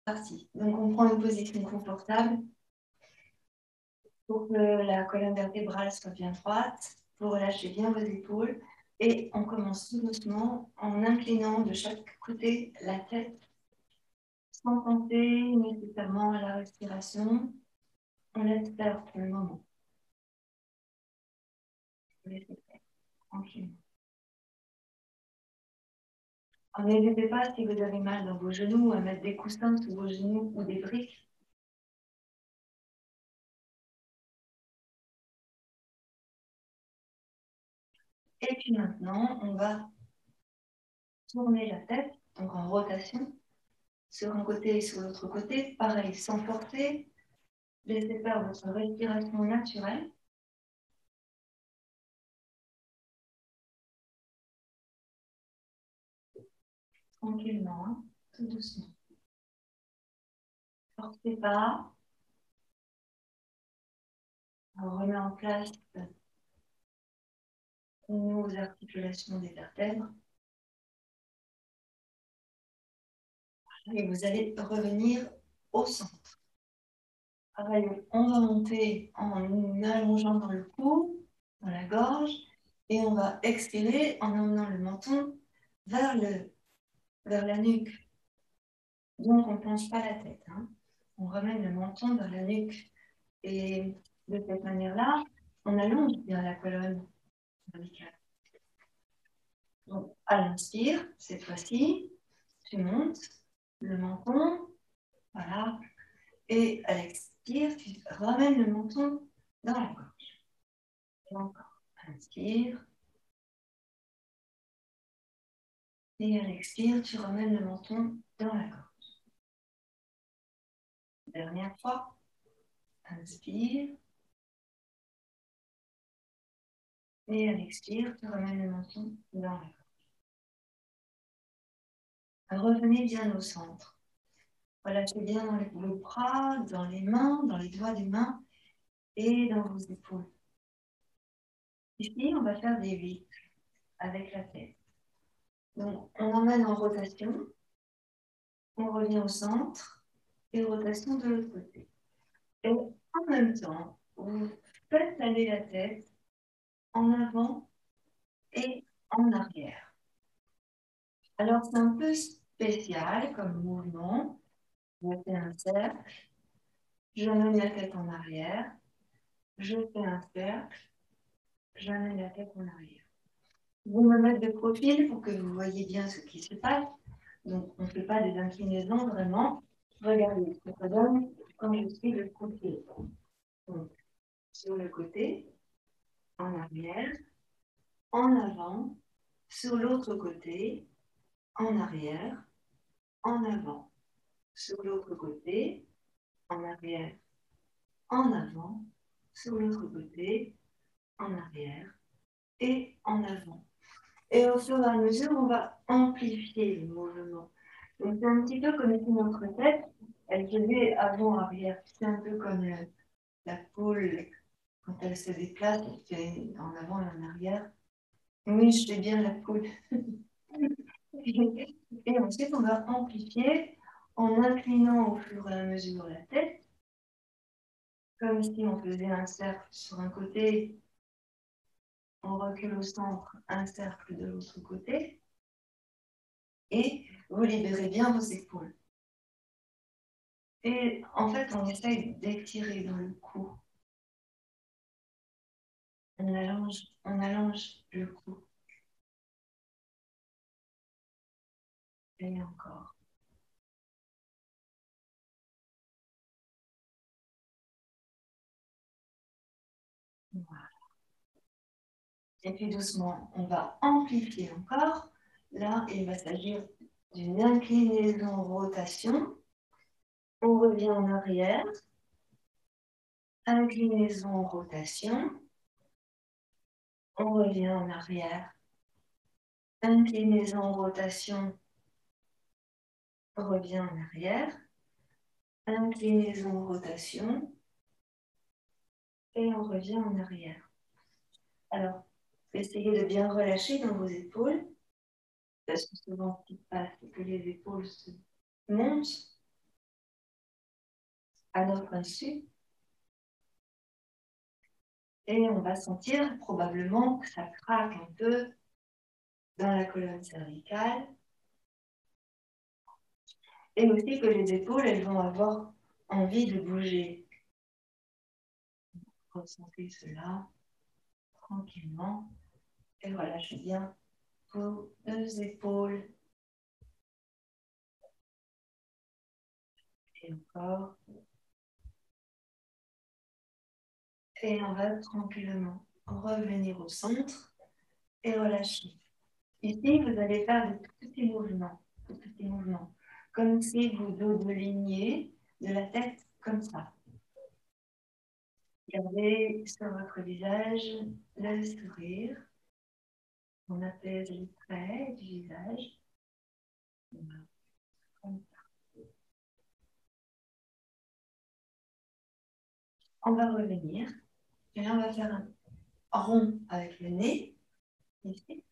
Parti. Donc, on prend une position confortable pour que la colonne vertébrale soit bien droite. Vous relâchez bien vos épaules et on commence tout doucement en inclinant de chaque côté la tête sans penser nécessairement à la respiration. On laisse faire pour le moment. Laissez faire, tranquillement. N'hésitez pas, si vous avez mal dans vos genoux, à mettre des coussins sous vos genoux ou des briques. Et puis maintenant, on va tourner la tête, donc en rotation, sur un côté et sur l'autre côté. Pareil, sans forcer, laissez faire votre respiration naturelle. Tranquillement, hein, tout doucement. Forcez pas. On remet en place nos articulations des vertèbres. Et vous allez revenir au centre. Pareil, on va monter en allongeant dans le cou, dans la gorge, et on va expirer en emmenant le menton vers la nuque. Donc, on ne penche pas la tête. Hein. On ramène le menton vers la nuque. Et de cette manière-là, on allonge bien la colonne verticale. Donc, à l'inspire, cette fois-ci, tu montes le menton, voilà. Et à l'expire, tu ramènes le menton dans la gorge. Et encore, inspire. Et à l'expire, tu ramènes le menton dans la gorge. Dernière fois, inspire. Et à l'expire, tu ramènes le menton dans la gorge. Revenez bien au centre. Relâchez bien dans vos bras, dans les mains, dans les doigts des mains et dans vos épaules. Ici, on va faire des 8 avec la tête. Donc, on emmène en rotation, on revient au centre et rotation de l'autre côté. Et en même temps, vous faites aller la tête en avant et en arrière. Alors, c'est un peu spécial comme mouvement. Je fais un cercle, j'amène la tête en arrière, je fais un cercle, j'amène la tête en arrière. Vous me mettez de profil pour que vous voyez bien ce qui se passe. Donc, on ne fait pas des inclinaisons vraiment. Regardez ce que ça donne quand je suis de côté. Donc, sur le côté, en arrière, en avant, sur l'autre côté, en arrière, en avant, sur l'autre côté, en arrière, en avant, sur l'autre côté, en arrière et en avant. Et au fur et à mesure, on va amplifier le mouvement. Donc, c'est un petit peu comme si notre tête, elle faisait avant-arrière. C'est un peu comme la poule, quand elle se déplace, elle fait en avant et en arrière. Oui, je fais bien la poule. Et ensuite, on va amplifier en inclinant au fur et à mesure la tête, comme si on faisait un cercle sur un côté, on recule au centre, un cercle de l'autre côté, et vous libérez bien vos épaules. Et en fait, on essaye d'étirer dans le cou. On allonge le cou. Et encore. Voilà. Et puis doucement, on va amplifier encore. Là, il va s'agir d'une inclinaison-rotation. On revient en arrière. Inclinaison-rotation. On revient en arrière. Inclinaison-rotation. On revient en arrière. Inclinaison-rotation. Et on revient en arrière. Alors, essayez de bien relâcher dans vos épaules. Parce que souvent, ce qui se passe, c'est que les épaules se montent à notre insu. Et on va sentir probablement que ça craque un peu dans la colonne cervicale. Et aussi que les épaules, elles vont avoir envie de bouger. Ressentez cela tranquillement. Et relâchez bien vos deux épaules. Et encore. Et on va tranquillement revenir au centre et relâcher. Ici, vous allez faire de tout petits mouvements, comme si vous doubleniez de la tête comme ça. Gardez sur votre visage le sourire. On apaise les traits du visage. Comme ça. On va revenir. Et là, on va faire un rond avec le nez. Ici.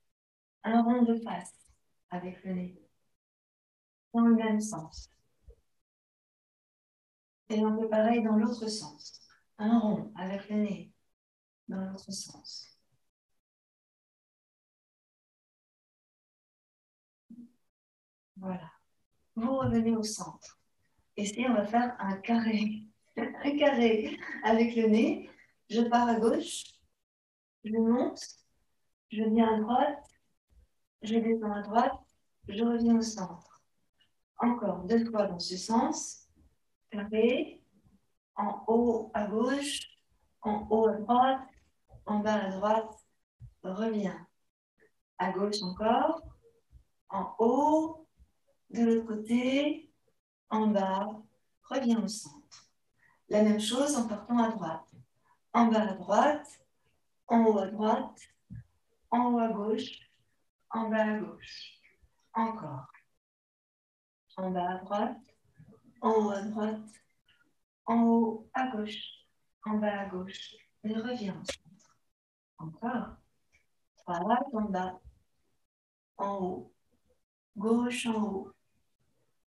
Un rond de face avec le nez. Dans le même sens. Et on fait pareil dans l'autre sens. Un rond avec le nez dans l'autre sens. Voilà. Vous revenez au centre. Ici, on va faire un carré. Un carré avec le nez. Je pars à gauche. Je monte. Je viens à droite. Je descends à droite. Je reviens au centre. Encore 2 fois dans ce sens. Carré. En haut à gauche. En haut à droite. En bas à droite. Reviens. À gauche encore. En haut. De l'autre côté. En bas. Reviens au centre. La même chose en partant à droite. En bas à droite, en haut à droite, en haut à gauche, en bas à gauche. Encore. En bas à droite, en haut à droite, en haut à gauche, en bas à gauche. Et reviens au centre. Encore. Droite en bas, en haut, gauche en haut,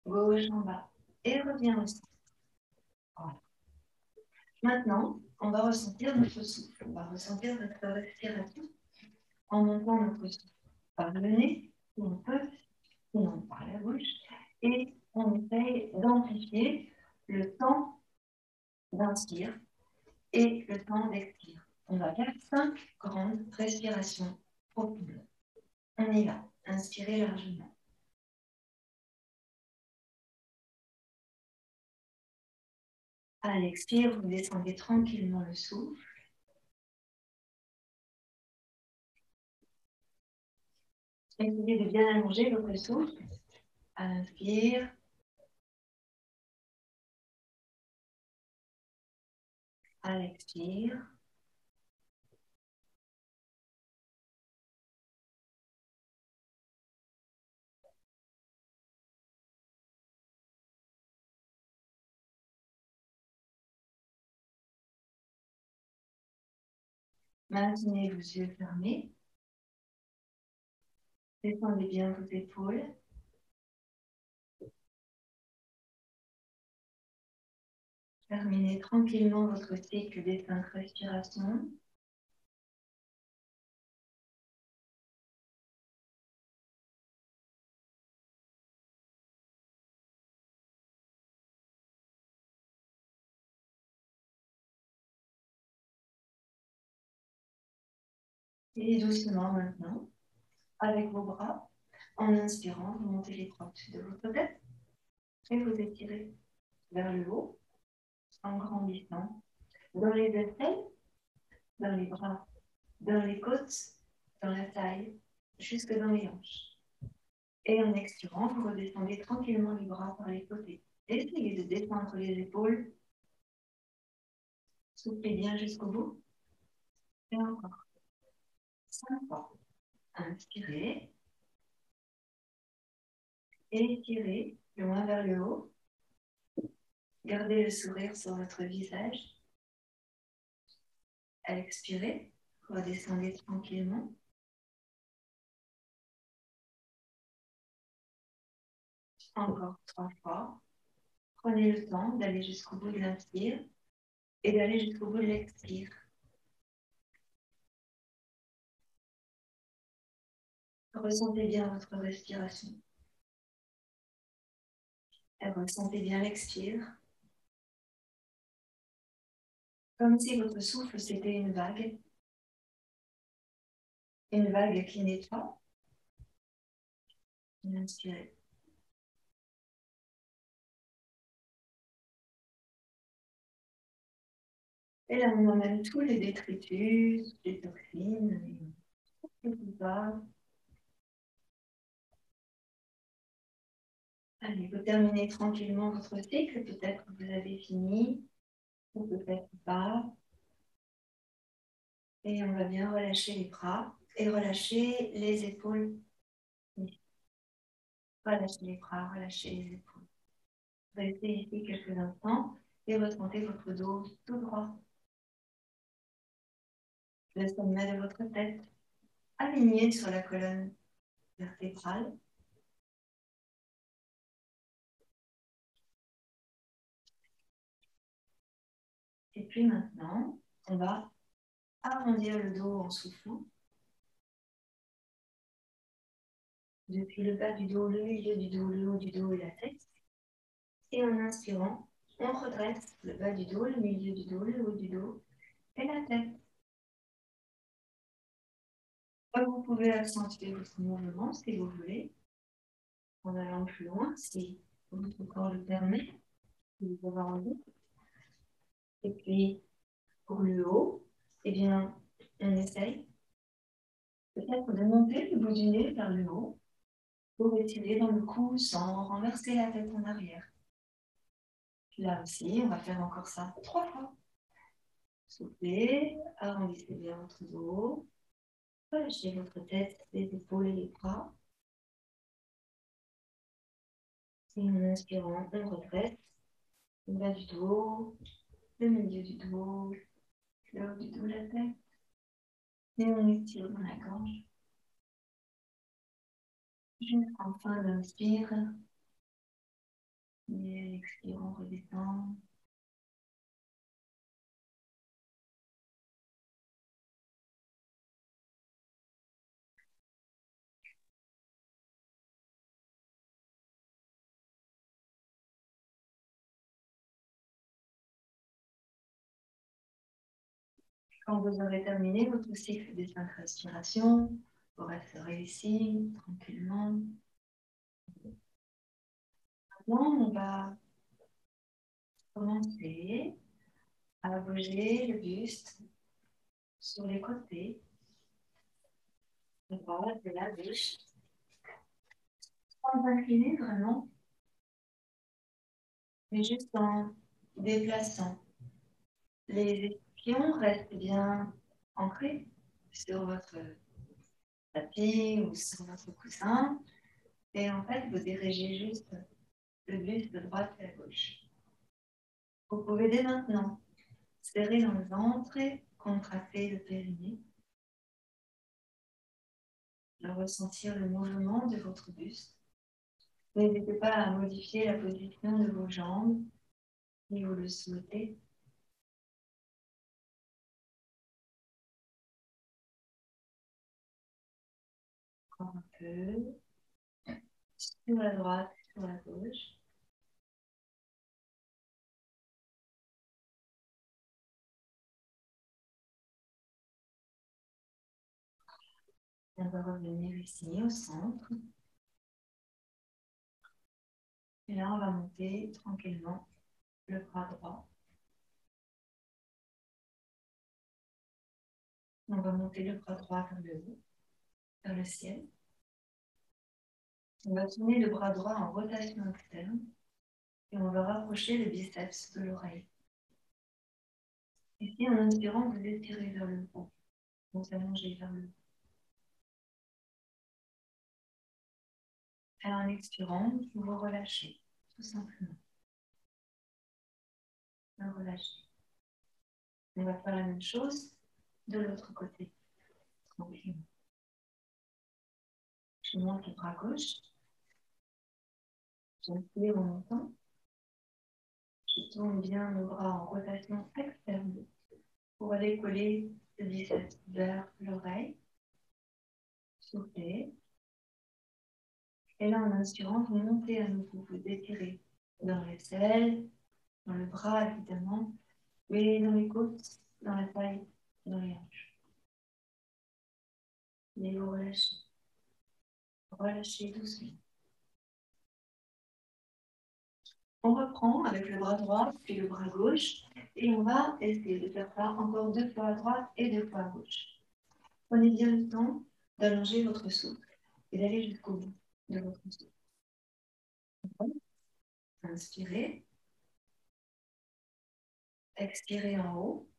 gauche en bas. Et reviens au centre. Voilà. Maintenant, on va ressentir notre souffle. On va ressentir notre respiration en montant notre souffle par le nez, si on peut, sinon par la bouche. Et on essaye d'amplifier le temps d'inspire et le temps d'expire. On va faire 5 grandes respirations profondes. On y va. Inspirez largement. À l'expire, vous descendez tranquillement le souffle. Essayez de bien allonger votre souffle. À l'inspire. À l'expire. Maintenez vos yeux fermés. Descendez bien vos épaules. Terminez tranquillement votre cycle des 5 respirations. Et doucement maintenant, avec vos bras, en inspirant, vous montez les bras au-dessus de votre tête et vous étirez vers le haut en grandissant dans les aisselles, dans les bras, dans les côtes, dans la taille, jusque dans les hanches. Et en expirant, vous redescendez tranquillement les bras par les côtés. Essayez de descendre les épaules. Soufflez bien jusqu'au bout. Et encore. 5 fois. Inspirez. Étirez loin vers le haut. Gardez le sourire sur votre visage. Expirez. Redescendez tranquillement. Encore 3 fois. Prenez le temps d'aller jusqu'au bout de l'inspire et d'aller jusqu'au bout de l'expire. Ressentez bien votre respiration. Et ressentez bien l'expire. Comme si votre souffle, c'était une vague. Une vague qui nettoie. Inspirez. Et là, on emmène tous les détritus, les toxines, tout ça. Allez, vous terminez tranquillement votre cycle. Peut-être que vous avez fini, ou peut-être pas. Et on va bien relâcher les bras et relâcher les épaules. Relâchez les bras, relâchez les épaules. Restez ici quelques instants et remontez votre dos tout droit. Le sommet de votre tête aligné sur la colonne vertébrale. Et puis maintenant, on va arrondir le dos en soufflant. Depuis le bas du dos, le milieu du dos, le haut du dos et la tête. Et en inspirant, on redresse le bas du dos, le milieu du dos, le haut du dos et la tête. Vous pouvez accentuer votre mouvement si vous voulez, en allant plus loin, si votre corps le permet, si vous avez envie. Et puis, pour le haut, eh bien, on essaye peut-être de monter le bout du nez vers le haut pour étirer dans le cou sans renverser la tête en arrière. Là aussi, on va faire encore ça 3 fois. Soufflez, arrondissez bien votre dos, relâchez votre tête, les épaules et les bras. Et en inspirant, on redresse le bas du dos, le milieu du dos, le haut du dos, la tête. Et on étire dans la gorge. Jusqu'en fin d'inspire. Et expire, on redescend. Quand vous aurez terminé votre cycle des 5 respirations, vous resterez ici tranquillement. Maintenant, on va commencer à bouger le buste sur les côtés, de droite et la gauche, sans incliner vraiment, mais juste en déplaçant. Les pions restent bien ancrés sur votre tapis ou sur votre coussin. Et en fait, vous dirigez juste le buste de droite à gauche. Vous pouvez dès maintenant serrer dans le ventre et contracter le périnée. Ressentir le mouvement de votre buste. N'hésitez pas à modifier la position de vos jambes si vous le souhaitez. Encore un peu. Sur la droite, sur la gauche. On va revenir ici au centre. Et là, on va monter tranquillement le bras droit. On va monter le bras droit vers le haut, vers le ciel. On va tourner le bras droit en rotation externe et on va rapprocher le biceps de l'oreille. Ici, en inspirant, vous étirez vers le haut. Vous allongez vers le haut. Et en expirant, vous vous relâchez, tout simplement. Vous relâchez. On va faire la même chose de l'autre côté. Tranquillement. Je monte le bras gauche. J'inspire en montant. Je tourne bien le bras en rotation externe pour aller coller le biceps vers l'oreille. Soufflez. Et là, en inspirant, vous montez à nouveau, vous étirez dans l'aisselle, dans le bras évidemment, mais dans les côtes, dans la taille, dans les hanches. Et vous relâchez. Relâchez doucement. On reprend avec le bras droit puis le bras gauche et on va essayer de faire ça encore 2 fois à droite et 2 fois à gauche. Prenez bien le temps d'allonger votre souffle et d'aller jusqu'au bout de votre souffle. Inspirez. Expirez en haut.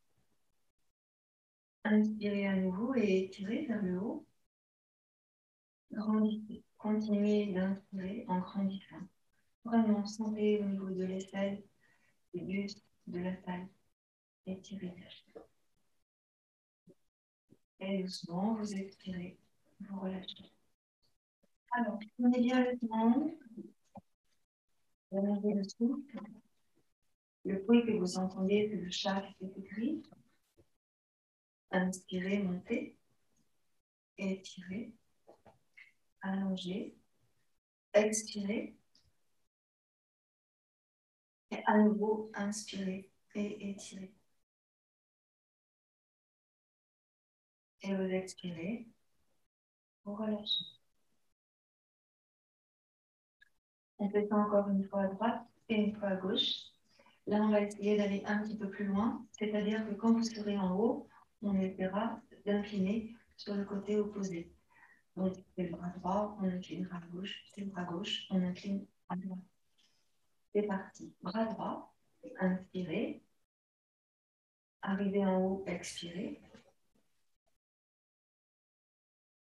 Inspirez à nouveau et étirez vers le haut. Grandissez. Continuez d'inspirer en grandissant. Vraiment, sentez au niveau de l'aisselle, du buste, de la taille. Étirez. Et doucement, vous expirez. Vous relâchez. Alors, prenez bien le temps d'allonger le souffle. Le bruit que vous entendez, c'est le chat qui fait des cris. Inspirez, montez. Étirez. Allongez. Expirez. Et à nouveau, inspirez et étirez. Et vous expirez. Vous relâchez. On fait ça encore une fois à droite et une fois à gauche. Là, on va essayer d'aller un petit peu plus loin. C'est-à-dire que quand vous serez en haut, on essaiera d'incliner sur le côté opposé. Donc, c'est le bras droit, on inclinera à gauche. C'est le bras gauche, on incline à droite. C'est parti. Bras droit, inspirez. Arrivez en haut, expirez.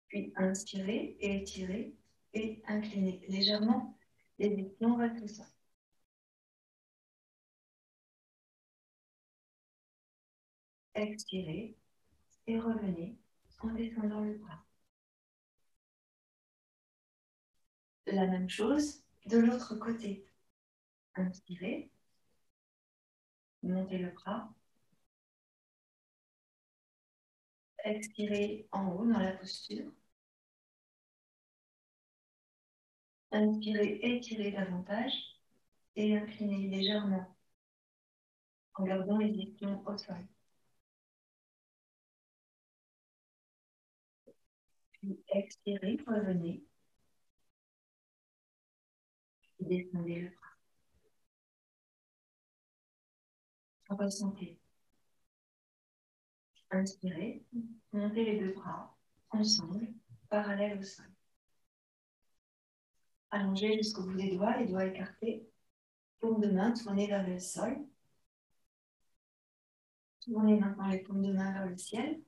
Puis inspirez et étirez et inclinez légèrement les épaules vers tout ça. Expirez et revenez en descendant le bras. La même chose de l'autre côté. Inspirez, montez le bras. Expirez en haut dans la posture. Inspirez, étirez davantage et inclinez légèrement en gardant les épaules au sol. Puis expirez, revenez. Descendez le bras. Ressentez. Inspirez, montez les deux bras ensemble, parallèles au sol. Allongez jusqu'au bout des doigts, les doigts écartés. Paume de main tournée vers le sol. Tournez maintenant les paumes de main vers le ciel.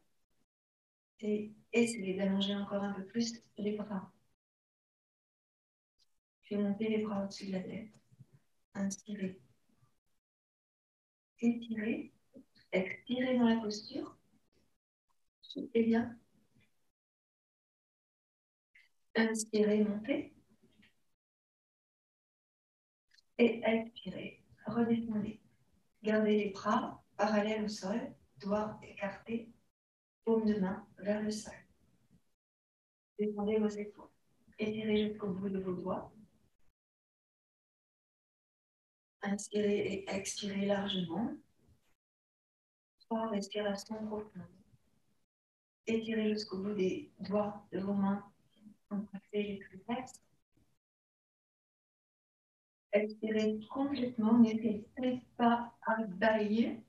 Et essayez d'allonger encore un peu plus les bras. Puis montez les bras au-dessus de la tête. Inspirez. Étirez. Expirez dans la posture. Et bien. Inspirez, montez. Et expirez. Redescendez. Gardez les bras parallèles au sol, doigts écartés, paume de main vers le sol. Descendez vos épaules. Étirez jusqu'au bout de vos doigts. Inspirez et expirez largement. 3 respirations profondes. Étirez jusqu'au bout des doigts de vos mains. Contractez les triceps. Expirez complètement. N'hésitez pas à bailler.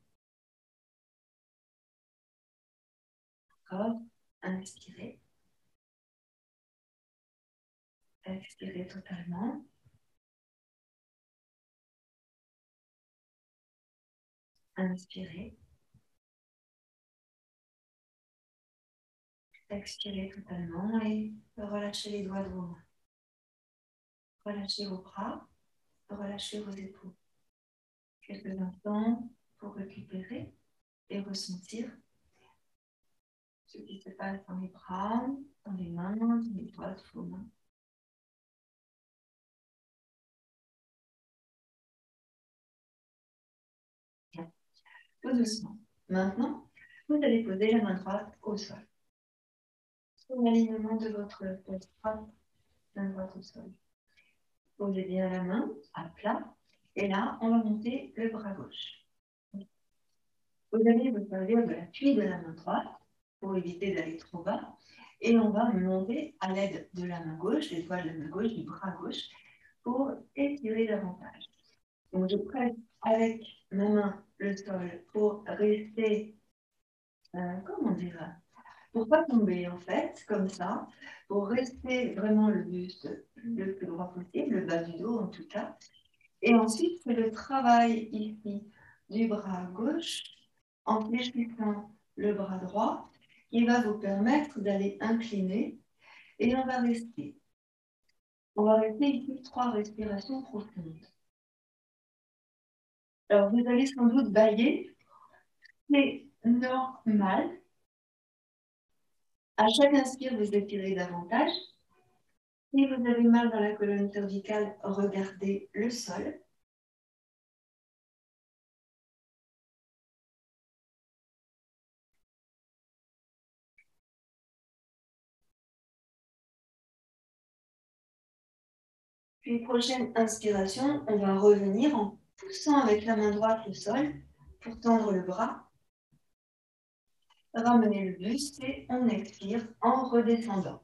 Encore. Inspirez. Expirez totalement. Inspirez. Expirez totalement et relâchez les doigts de vos mains. Relâchez vos bras. Relâchez vos épaules. Quelques instants pour récupérer et ressentir ce qui se passe dans les bras, dans les mains, dans les doigts de vos mains. tout doucement. Maintenant, vous allez poser la main droite au sol. Sur l'alignement de votre tête droite, main droite au sol. Posez bien la main à plat. Et là, on va monter le bras gauche. Vous allez vous servir de l'appui de la main droite pour éviter d'aller trop bas. Et on va monter à l'aide de la main gauche, des doigts de la main gauche, du bras gauche, pour étirer davantage. Donc, je presse avec ma main le sol pour rester, comment dire, pour pas tomber en fait, comme ça, pour rester vraiment le buste le plus droit possible, le bas du dos en tout cas. Et ensuite, c'est le travail ici du bras gauche en fléchissant le bras droit qui va vous permettre d'aller incliner et on va rester. On va rester ici 3 respirations profondes. Alors, vous allez sans doute bâiller, c'est normal. À chaque inspire, vous étirez davantage. Si vous avez mal dans la colonne cervicale, regardez le sol. Puis, prochaine inspiration, on va revenir en poussant avec la main droite le sol pour tendre le bras. Ramener le buste et on expire en redescendant.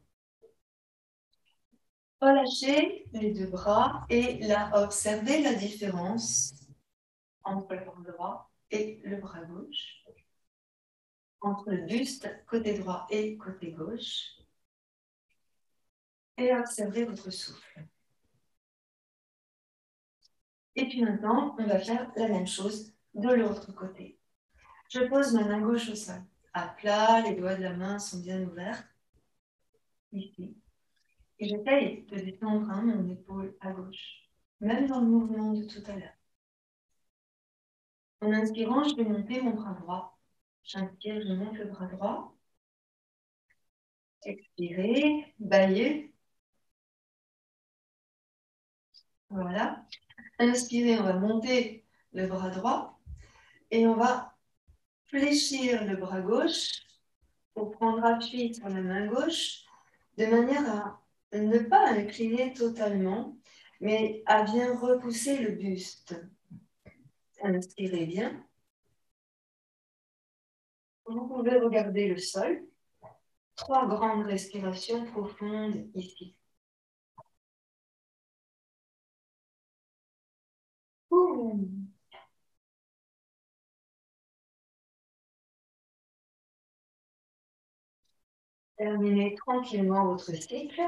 Relâchez les 2 bras et là, observez la différence entre le bras droit et le bras gauche, entre le buste côté droit et côté gauche, et observez votre souffle. Et puis maintenant, on va faire la même chose de l'autre côté. Je pose ma main gauche au sol, à plat, les doigts de la main sont bien ouverts, ici. Et j'essaye de détendre mon épaule à gauche, même dans le mouvement de tout à l'heure. En inspirant, je vais monter mon bras droit. J'inspire, je monte le bras droit. Expirez, baillez. Voilà. Inspirez, on va monter le bras droit et on va fléchir le bras gauche pour prendre appui sur la main gauche de manière à ne pas incliner totalement, mais à bien repousser le buste. Inspirez bien. Vous pouvez regarder le sol. 3 grandes respirations profondes ici. Terminez tranquillement votre cycle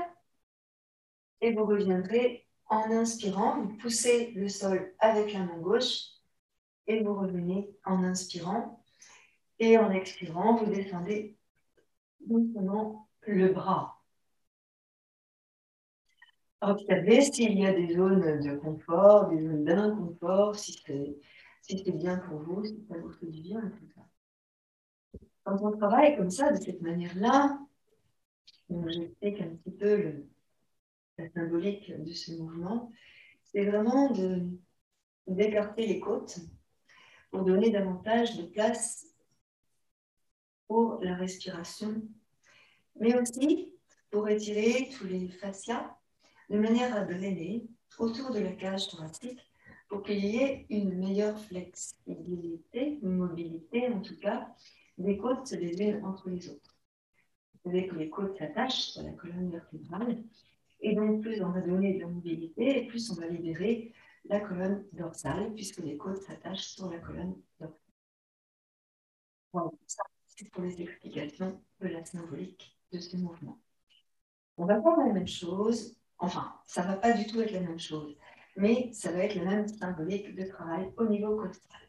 et vous reviendrez en inspirant. Vous poussez le sol avec la main gauche et vous revenez en inspirant. Et en expirant, vous descendez doucement le bras. Observez s'il y a des zones de confort, des zones d'inconfort, si c'est bien pour vous, si ça vous fait du bien, tout ça. Quand on travaille comme ça, de cette manière-là, j'explique un petit peu la symbolique de ce mouvement, c'est vraiment d'écarter les côtes pour donner davantage de place pour la respiration, mais aussi pour étirer tous les fascias de manière à drainer autour de la cage thoracique pour qu'il y ait une meilleure flexibilité, une mobilité en tout cas, des côtes les unes entre les autres. Vous savez que les côtes s'attachent sur la colonne vertébrale et donc plus on va donner de la mobilité et plus on va libérer la colonne dorsale puisque les côtes s'attachent sur la colonne dorsale. Voilà, ça c'est pour les explications de la symbolique de ce mouvement. On va faire la même chose, enfin, ça ne va pas du tout être la même chose, mais ça va être la même symbolique de travail au niveau costal.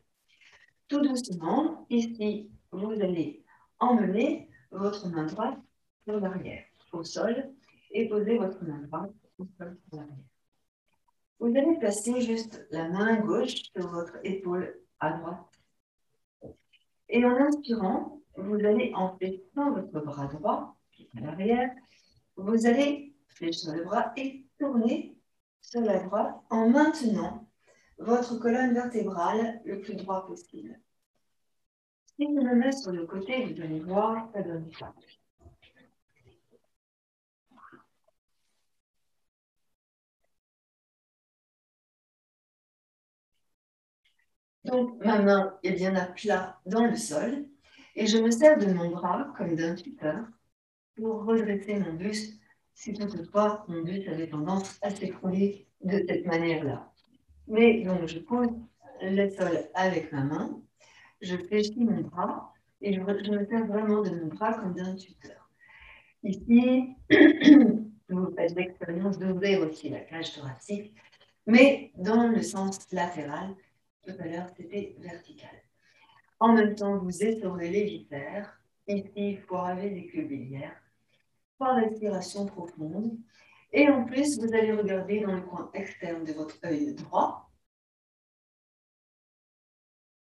Tout doucement, ici, vous allez emmener votre main droite sur l'arrière, au sol, et poser votre main droite au sol sur l'arrière. Vous allez placer juste la main gauche sur votre épaule à droite. Et en inspirant, vous allez en fléchissant votre bras droit, qui est à l'arrière, vous allez fléchir le bras et tourner sur la droite en maintenant votre colonne vertébrale le plus droit possible. Si je me mets sur le côté, vous allez voir, ça donne ça. Donc, ma main est bien à plat dans le sol et je me sers de mon bras comme d'un tuteur pour redresser mon buste si toutefois mon buste avait tendance à s'écrouler de cette manière-là. Mais donc, je pose le sol avec ma main, je fléchis mon bras et je me sers vraiment de mon bras comme d'un tuteur. Ici, vous faites l'expérience d'ouvrir aussi la cage thoracique, mais dans le sens latéral. Tout à l'heure, c'était vertical. En même temps, vous essorez les viscères. Ici, fourragez les cubilières. 3 respirations profondes. Et en plus, vous allez regarder dans le coin externe de votre œil droit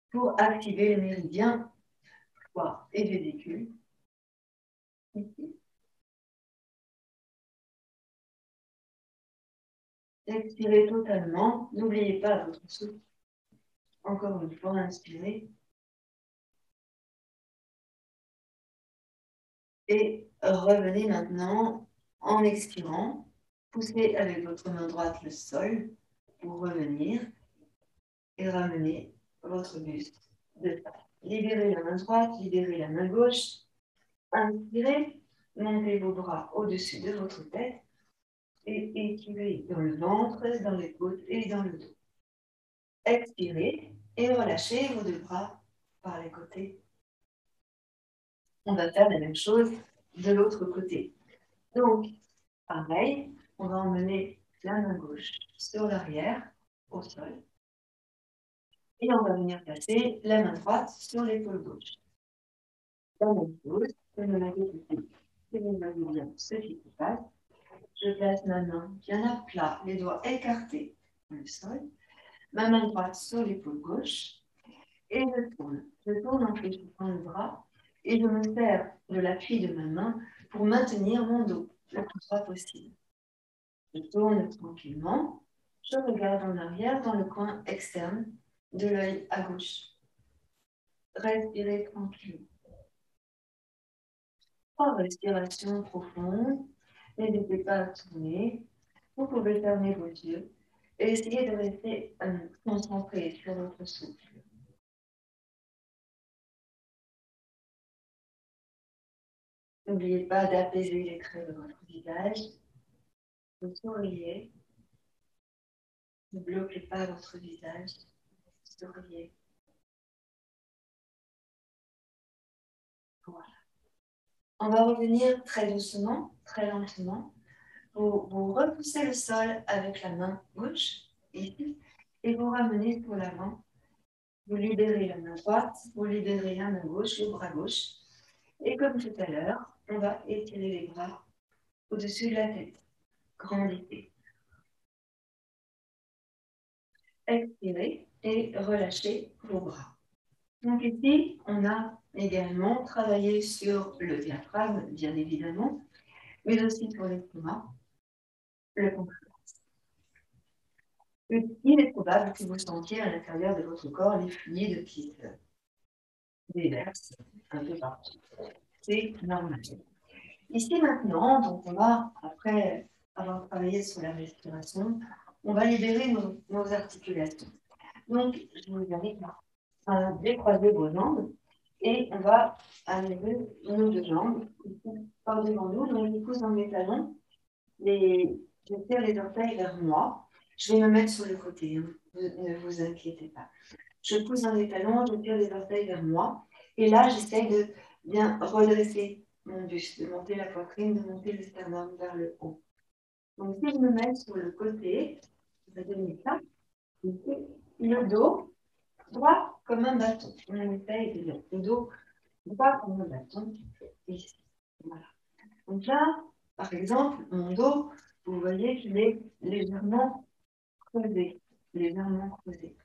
pour activer le méridien foie et vésicule. Ici. Expirez totalement. N'oubliez pas votre souffle. Encore une fois, inspirez. Et revenez maintenant en expirant. Poussez avec votre main droite le sol pour revenir et ramener votre buste de face. Libérez la main droite, libérez la main gauche. Inspirez, montez vos bras au-dessus de votre tête et étirez dans le ventre, dans les côtes et dans le dos. Expirez et relâchez vos 2 bras par les côtés. On va faire la même chose de l'autre côté. Donc, pareil, on va emmener la main gauche sur l'arrière, au sol. Et on va venir placer la main droite sur l'épaule gauche. La même chose, je me mets ici. Je me mets bien ce qui se passe. Je place ma main bien à plat, les doigts écartés sur le sol. Ma main droite sur l'épaule gauche. Et je tourne. Je tourne en fléchissant le bras. Et je me sers de l'appui de ma main pour maintenir mon dos le plus droit possible. Je tourne tranquillement. Je regarde en arrière dans le coin externe de l'œil à gauche. Respirez tranquillement. 3 respirations profondes. N'hésitez pas à tourner. Vous pouvez fermer vos yeux et essayer de rester concentré sur votre souffle. N'oubliez pas d'apaiser les traits de votre visage. Vous souriez. Ne bloquez pas votre visage. Souriez. Voilà. On va revenir très doucement, très lentement. Vous repoussez le sol avec la main gauche, ici, et vous ramenez pour l'avant. Vous libérez la main droite, vous libérez la main gauche, le bras gauche. Et comme tout à l'heure, on va étirer les bras au-dessus de la tête. Grandissez. Expirez et relâchez vos bras. Donc ici, on a également travaillé sur le diaphragme, bien évidemment, mais aussi sur l'estomac, le pancréas. Il est probable que vous sentiez à l'intérieur de votre corps les fluides qui se déversent un peu partout. C'est normal. Ici maintenant, donc on va, après avoir travaillé sur la respiration, on va libérer nos articulations. Donc, je vous invite à décroiser vos jambes et on va amener nos 2 jambes par devant nous. Donc, je pousse dans mes talons, je tire les orteils vers moi. Je vais me mettre sur le côté, hein. Ne vous inquiétez pas. Je pousse dans les talons, je tire les orteils vers moi. Et là, j'essaie de bien redresser mon buste, de monter la poitrine, de monter le sternum vers le haut. Donc, si je me mets sur le côté, je vais donner ça. Le dos droit comme un bâton. On essaye de mettre le dos droit comme un bâton. Ici. Voilà. Donc là, par exemple, mon dos, vous voyez qu'il est légèrement creusé. Légèrement creusé.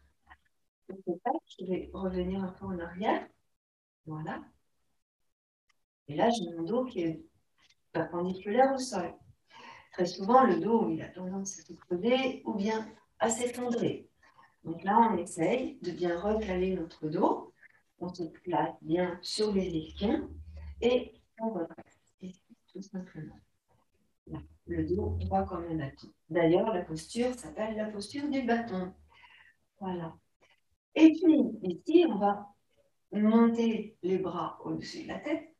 Je vais revenir un peu en arrière. Voilà. Et là, j'ai mon dos qui est perpendiculaire au sol. Très souvent, le dos, il a tendance à se creuser ou bien à s'effondrer. Donc là, on essaye de bien recaler notre dos On se place bien sur les ischions et on redresse. Et tout simplement. Là, le dos droit comme un bâton. D'ailleurs, la posture s'appelle la posture du bâton. Voilà. Et puis, ici, on va monter les bras au-dessus de la tête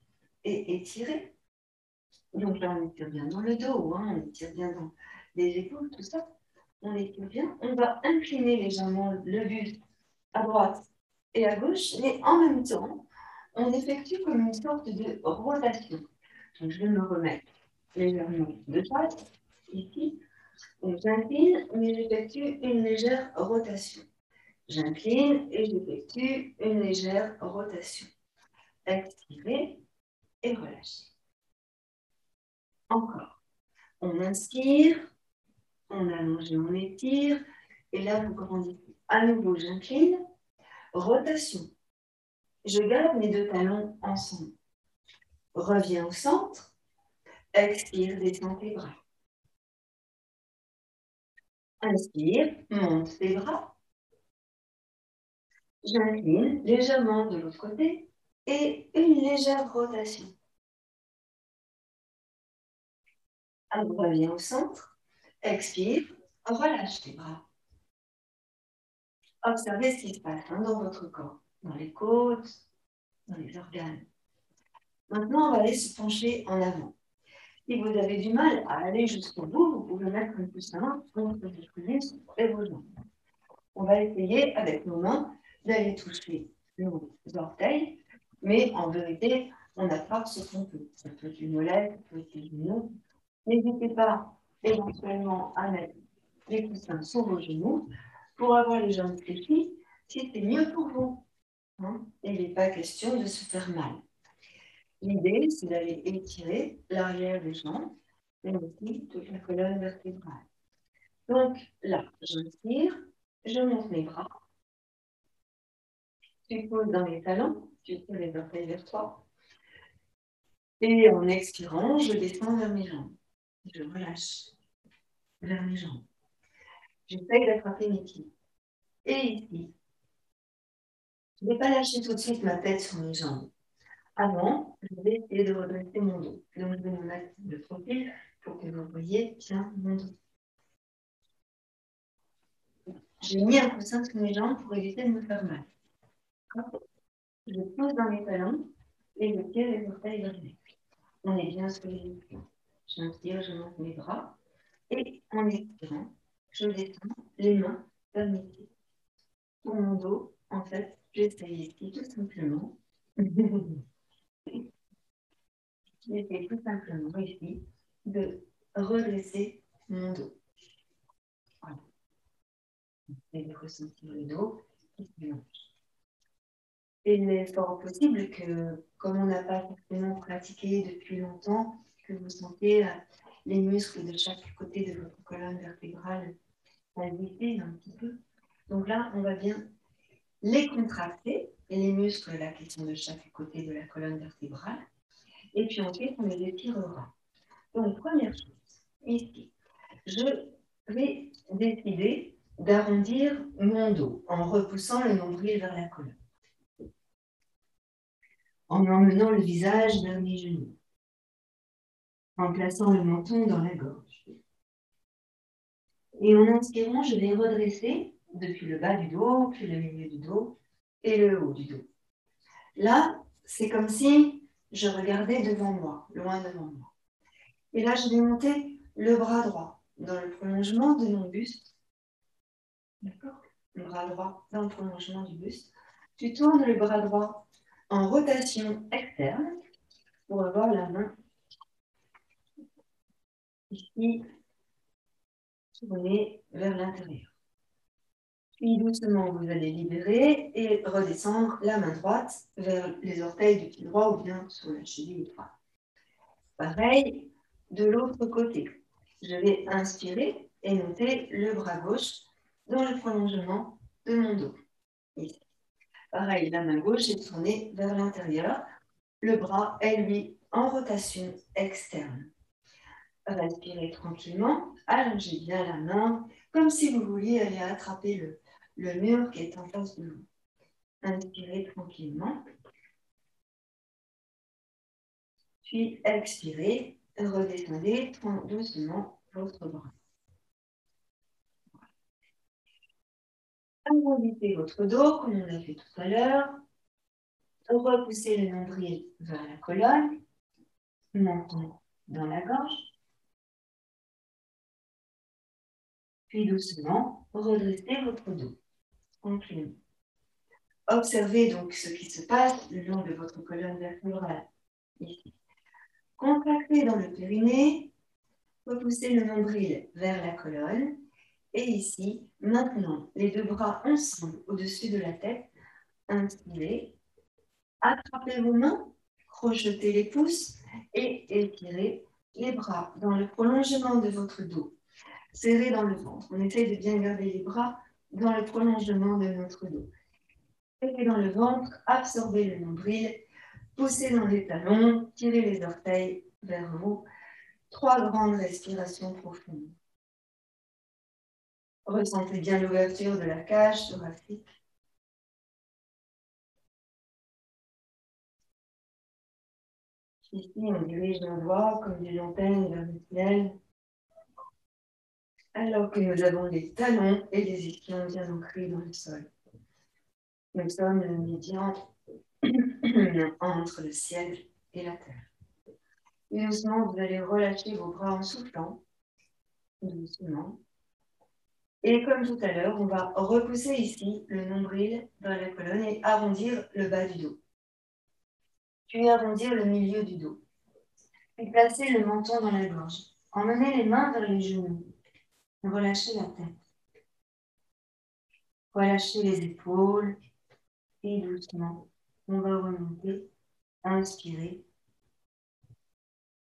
et étirer. Donc là, on étire bien dans le dos, hein, on étire bien dans les épaules, tout ça. On étire bien. On va incliner légèrement le buste à droite et à gauche, mais en même temps, on effectue comme une sorte de rotation. Donc, je vais me remettre légèrement de face, ici. Donc, j'incline, mais j'effectue une légère rotation. J'incline et j'effectue une légère rotation. Expirez et relâchez. Encore. On inspire, on allonge et on étire. Et là, vous grandissez. À nouveau, j'incline. Rotation. Je garde mes deux talons ensemble. Reviens au centre. Expire, descends tes bras. Inspire, monte tes bras. J'incline légèrement de l'autre côté et une légère rotation. Reviens au centre. Expire, relâche tes bras. Observez ce qui se passe dans votre corps, dans les côtes, dans les organes. Maintenant, on va aller se pencher en avant. Si vous avez du mal à aller jusqu'au bout, vous pouvez mettre un coussin contre vos cuisses et vos jambes. On va essayer avec nos mains d'aller toucher nos orteils, mais en vérité, on attrape ce qu'on peut. Ça peut être une molette, ça peut être les genoux. N'hésitez pas éventuellement à mettre les coussins sur vos genoux pour avoir les jambes fléchies, si c'est mieux pour vous. Hein? Il n'est pas question de se faire mal. L'idée, c'est d'aller étirer l'arrière des jambes, mais aussi toute la colonne vertébrale. Donc là, j'inspire, je monte mes bras, tu poses dans les talons, tu tires les orteils vers toi. Et en expirant, je descends vers mes jambes. Je relâche vers mes jambes. J'essaye d'attraper mes pieds. Et ici, je ne vais pas lâcher tout de suite ma tête sur mes jambes. Avant, je vais essayer de redresser mon dos. Donc, je vais me mettre de profil pour que vous voyez bien mon dos. J'ai mis un coussin sur mes jambes pour éviter de me faire mal. Je pose dans mes talons et je tire les orteils vers les. On est bien sur les pieds. J'inspire, je monte mes bras et en expirant, je descends les mains vers mes pieds. Pour mon dos, en fait, j'essaye ici tout simplement. J'essaie tout simplement ici de redresser mon dos. Voilà. Et de ressentir le dos qui se mélange. Et il est fort possible que, comme on n'a pas forcément pratiqué depuis longtemps, que vous sentez les muscles de chaque côté de votre colonne vertébrale s'agiter un petit peu. Donc là, on va bien les contracter, et les muscles là qui sont de chaque côté de la colonne vertébrale. Et puis ensuite, on les étirera. Donc, première chose, ici, je vais décider d'arrondir mon dos en repoussant le nombril vers la colonne, en emmenant le visage vers mes genoux, en plaçant le menton dans la gorge. Et en inspirant, je vais redresser depuis le bas du dos, puis le milieu du dos et le haut du dos. Là, c'est comme si je regardais devant moi, loin devant moi. Et là, je vais monter le bras droit dans le prolongement de mon buste. D'accord? Le bras droit dans le prolongement du buste. Tu tournes le bras droit en rotation externe pour avoir la main ici tournée vers l'intérieur. Puis doucement, vous allez libérer et redescendre la main droite vers les orteils du pied droit ou bien sur la cheville droite. Pareil de l'autre côté. Je vais inspirer et monter le bras gauche dans le prolongement de mon dos. Ici. Pareil, la main gauche est tournée vers l'intérieur. Le bras est, lui, en rotation externe. Respirez tranquillement, allongez bien la main, comme si vous vouliez aller attraper le mur qui est en face de vous. Inspirez tranquillement. Puis expirez, redescendez doucement votre bras. Amoindissez votre dos, comme on a fait tout à l'heure. Repoussez le nombril vers la colonne. Menton dans la gorge. Puis doucement, redressez votre dos. Tranquillement. Observez donc ce qui se passe le long de votre colonne vertébrale. Ici. Contractez dans le périnée. Repoussez le nombril vers la colonne. Et ici, maintenant, les deux bras ensemble au-dessus de la tête. Inspirez. Attrapez vos mains. Crochetez les pouces. Et étirez les bras dans le prolongement de votre dos. Serrez dans le ventre. On essaie de bien garder les bras dans le prolongement de notre dos. Serrez dans le ventre, absorbez le nombril, poussez dans les talons, tirez les orteils vers vous. 3 grandes respirations profondes. Ressentez bien l'ouverture de la cage thoracique. Ici, on dirige nos doigts comme des antennes vers le ciel, alors que nous avons les talons et les ischions bien ancrés dans le sol. Nous sommes le médian entre le ciel et la terre. Et doucement, vous allez relâcher vos bras en soufflant, doucement. Et comme tout à l'heure, on va repousser ici le nombril dans la colonne et arrondir le bas du dos. Puis arrondir le milieu du dos. Puis placer le menton dans la gorge. Emmenez les mains vers les genoux. Relâchez la tête. Relâchez les épaules. Et doucement, on va remonter. Inspirez.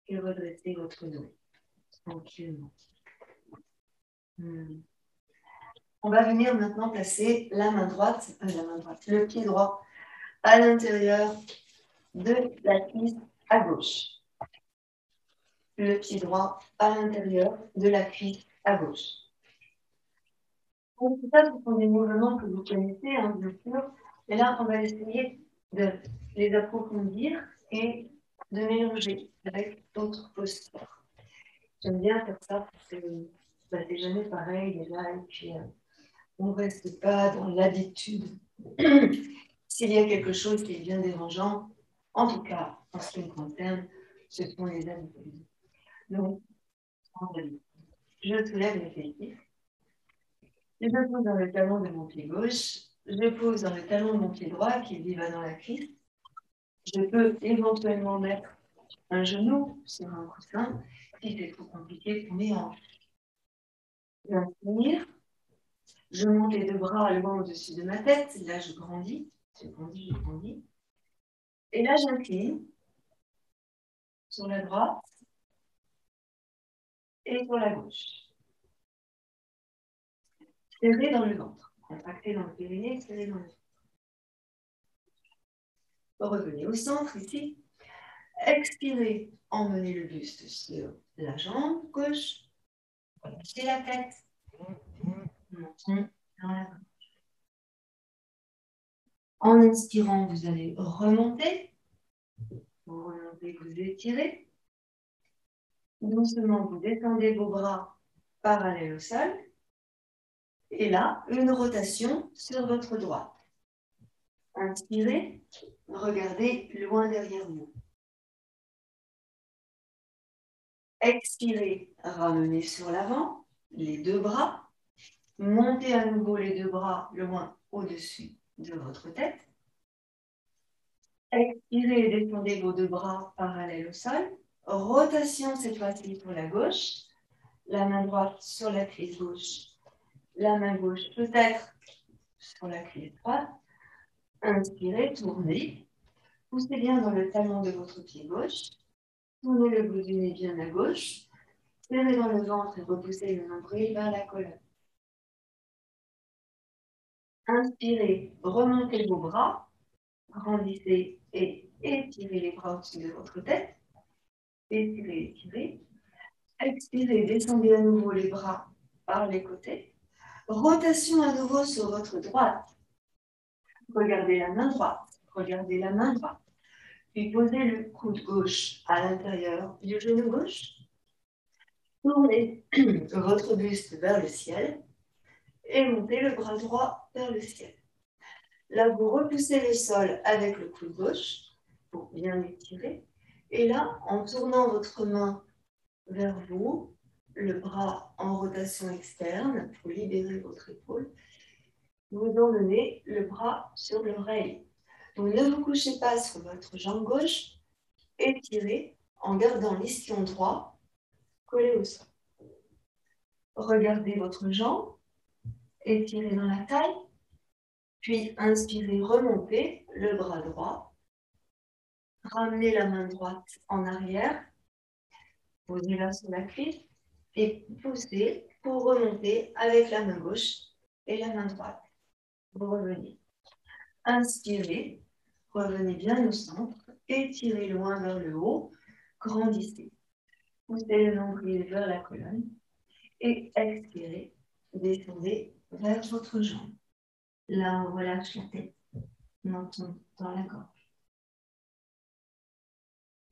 Et redressez votre dos. Tranquillement. On va venir maintenant placer la main droite, le pied droit à l'intérieur de la cuisse à gauche. Le pied droit à l'intérieur de la cuisse à gauche. Donc, tout ça, ce sont des mouvements que vous connaissez, hein, bien sûr. Et là, on va essayer de les approfondir et de mélanger avec d'autres postures. J'aime bien faire ça parce que c'est jamais pareil déjà. Et puis, on ne reste pas dans l'habitude. S'il y a quelque chose qui est bien dérangeant, en tout cas, en ce qui me concerne, ce sont les habitudes. Donc, je soulève les fessiers. Je pose dans le talon de mon pied gauche. Je pose dans le talon de mon pied droit qui lui va dans la cuisse. Je peux éventuellement mettre un genou sur un coussin si c'est trop compliqué pour mes hanches. J'inspire. Je monte les deux bras loin au-dessus de ma tête. Là, je grandis. Je grandis. Et là, j'incline sur la droite et sur la gauche. Serré dans le ventre. Contracté dans le périnée, serré dans le ventre. Revenez au centre ici. Expirez, emmenez le buste sur la jambe gauche. Relâchez la tête. Menton dans la gorge. En inspirant, vous allez remonter. Vous remontez, vous étirez. Doucement, vous détendez vos bras parallèles au sol. Et là, une rotation sur votre droite. Inspirez, regardez loin derrière vous. Expirez, ramenez sur l'avant, les deux bras. Montez à nouveau les deux bras loin au-dessus de votre tête. Expirez et descendez vos deux bras parallèles au sol. Rotation cette fois-ci pour la gauche. La main droite sur la cuisse gauche. La main gauche peut-être sur la cuisse droite. Inspirez, tournez. Poussez bien dans le talon de votre pied gauche. Tournez le bout du nez bien à gauche. Serrez dans le ventre et repoussez le nombril vers la colonne. Inspirez, remontez vos bras. Grandissez et étirez les bras au-dessus de votre tête. Étirez, étirez. Expirez, descendez à nouveau les bras par les côtés. Rotation à nouveau sur votre droite. Regardez la main droite. Regardez la main droite. Puis posez le coude gauche à l'intérieur du genou gauche. Tournez votre buste vers le ciel et montez le bras droit vers le ciel. Là, vous repoussez le sol avec le coude gauche pour bien l'étirer. Et là, en tournant votre main vers vous, le bras en rotation externe pour libérer votre épaule, vous emmenez le bras sur l'oreille. Donc, ne vous couchez pas sur votre jambe gauche, étirez en gardant l'ischion droit collé au sol. Regardez votre jambe, étirez dans la taille, puis inspirez, remontez le bras droit, ramenez la main droite en arrière, posez-la sur la cuisse et poussez pour remonter avec la main gauche et la main droite. Vous revenez. Inspirez, revenez bien au centre, étirez loin vers le haut, grandissez. Poussez le nombril vers la colonne et expirez, descendez vers votre jambe. Là, on relâche la tête, menton dans la gorge.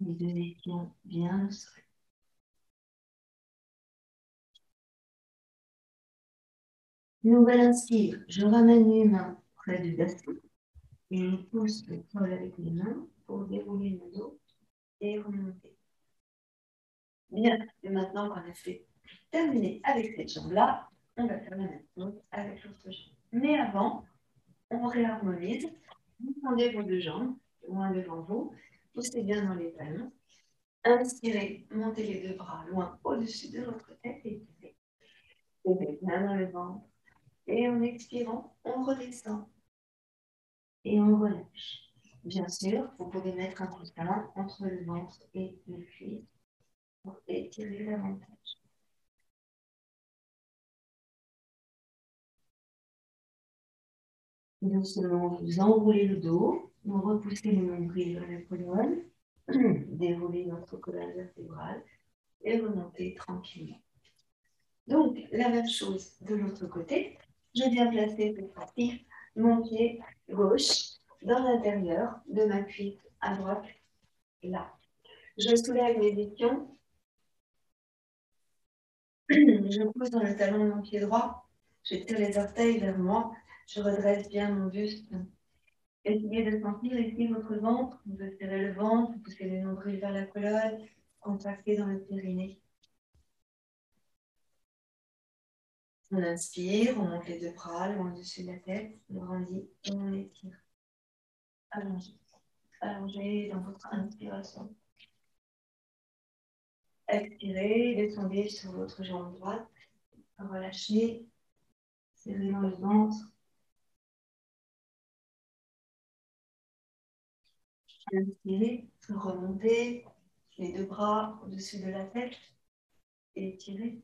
Les deux étions bien au sol. Nouvelle inspire, je ramène les mains près du bassin et je pousse le sol avec les mains pour dérouler le dos et remonter. Bien, et maintenant qu'on a fait terminer avec cette jambe-là, on va faire la même chose avec l'autre jambe. Mais avant, on réharmonise. Vous tendez vos deux jambes loin devant vous, poussez bien dans les talons. Inspirez, montez les deux bras loin au-dessus de votre tête et poussez. Posez bien dans le ventre. Et en expirant, on redescend. Et on relâche. Bien sûr, vous pouvez mettre un coussin entre le ventre et le cuisse pour étirer davantage. Doucement, vous enroulez le dos, vous repoussez le nombril vers la colonne, déroulez notre colonne vertébrale et remontez tranquillement. Donc, la même chose de l'autre côté. Je viens placer cette fois-ci mon pied gauche dans l'intérieur de ma cuisse à droite, là. Je soulève mes ischions. Je pousse dans le talon de mon pied droit. Je tire les orteils vers moi. Je redresse bien mon buste. Essayez de sentir ici votre ventre. Vous serrez le ventre, vous poussez le nombril vers la colonne, contractez dans le périnée. On inspire, on monte les deux bras loin au-dessus de la tête, on grandit et on étire. Allongez. Allongez dans votre inspiration. Expirez, descendez sur votre jambe droite. Relâchez, serrez dans le ventre. Inspirez, remontez les deux bras au-dessus de la tête et étirez.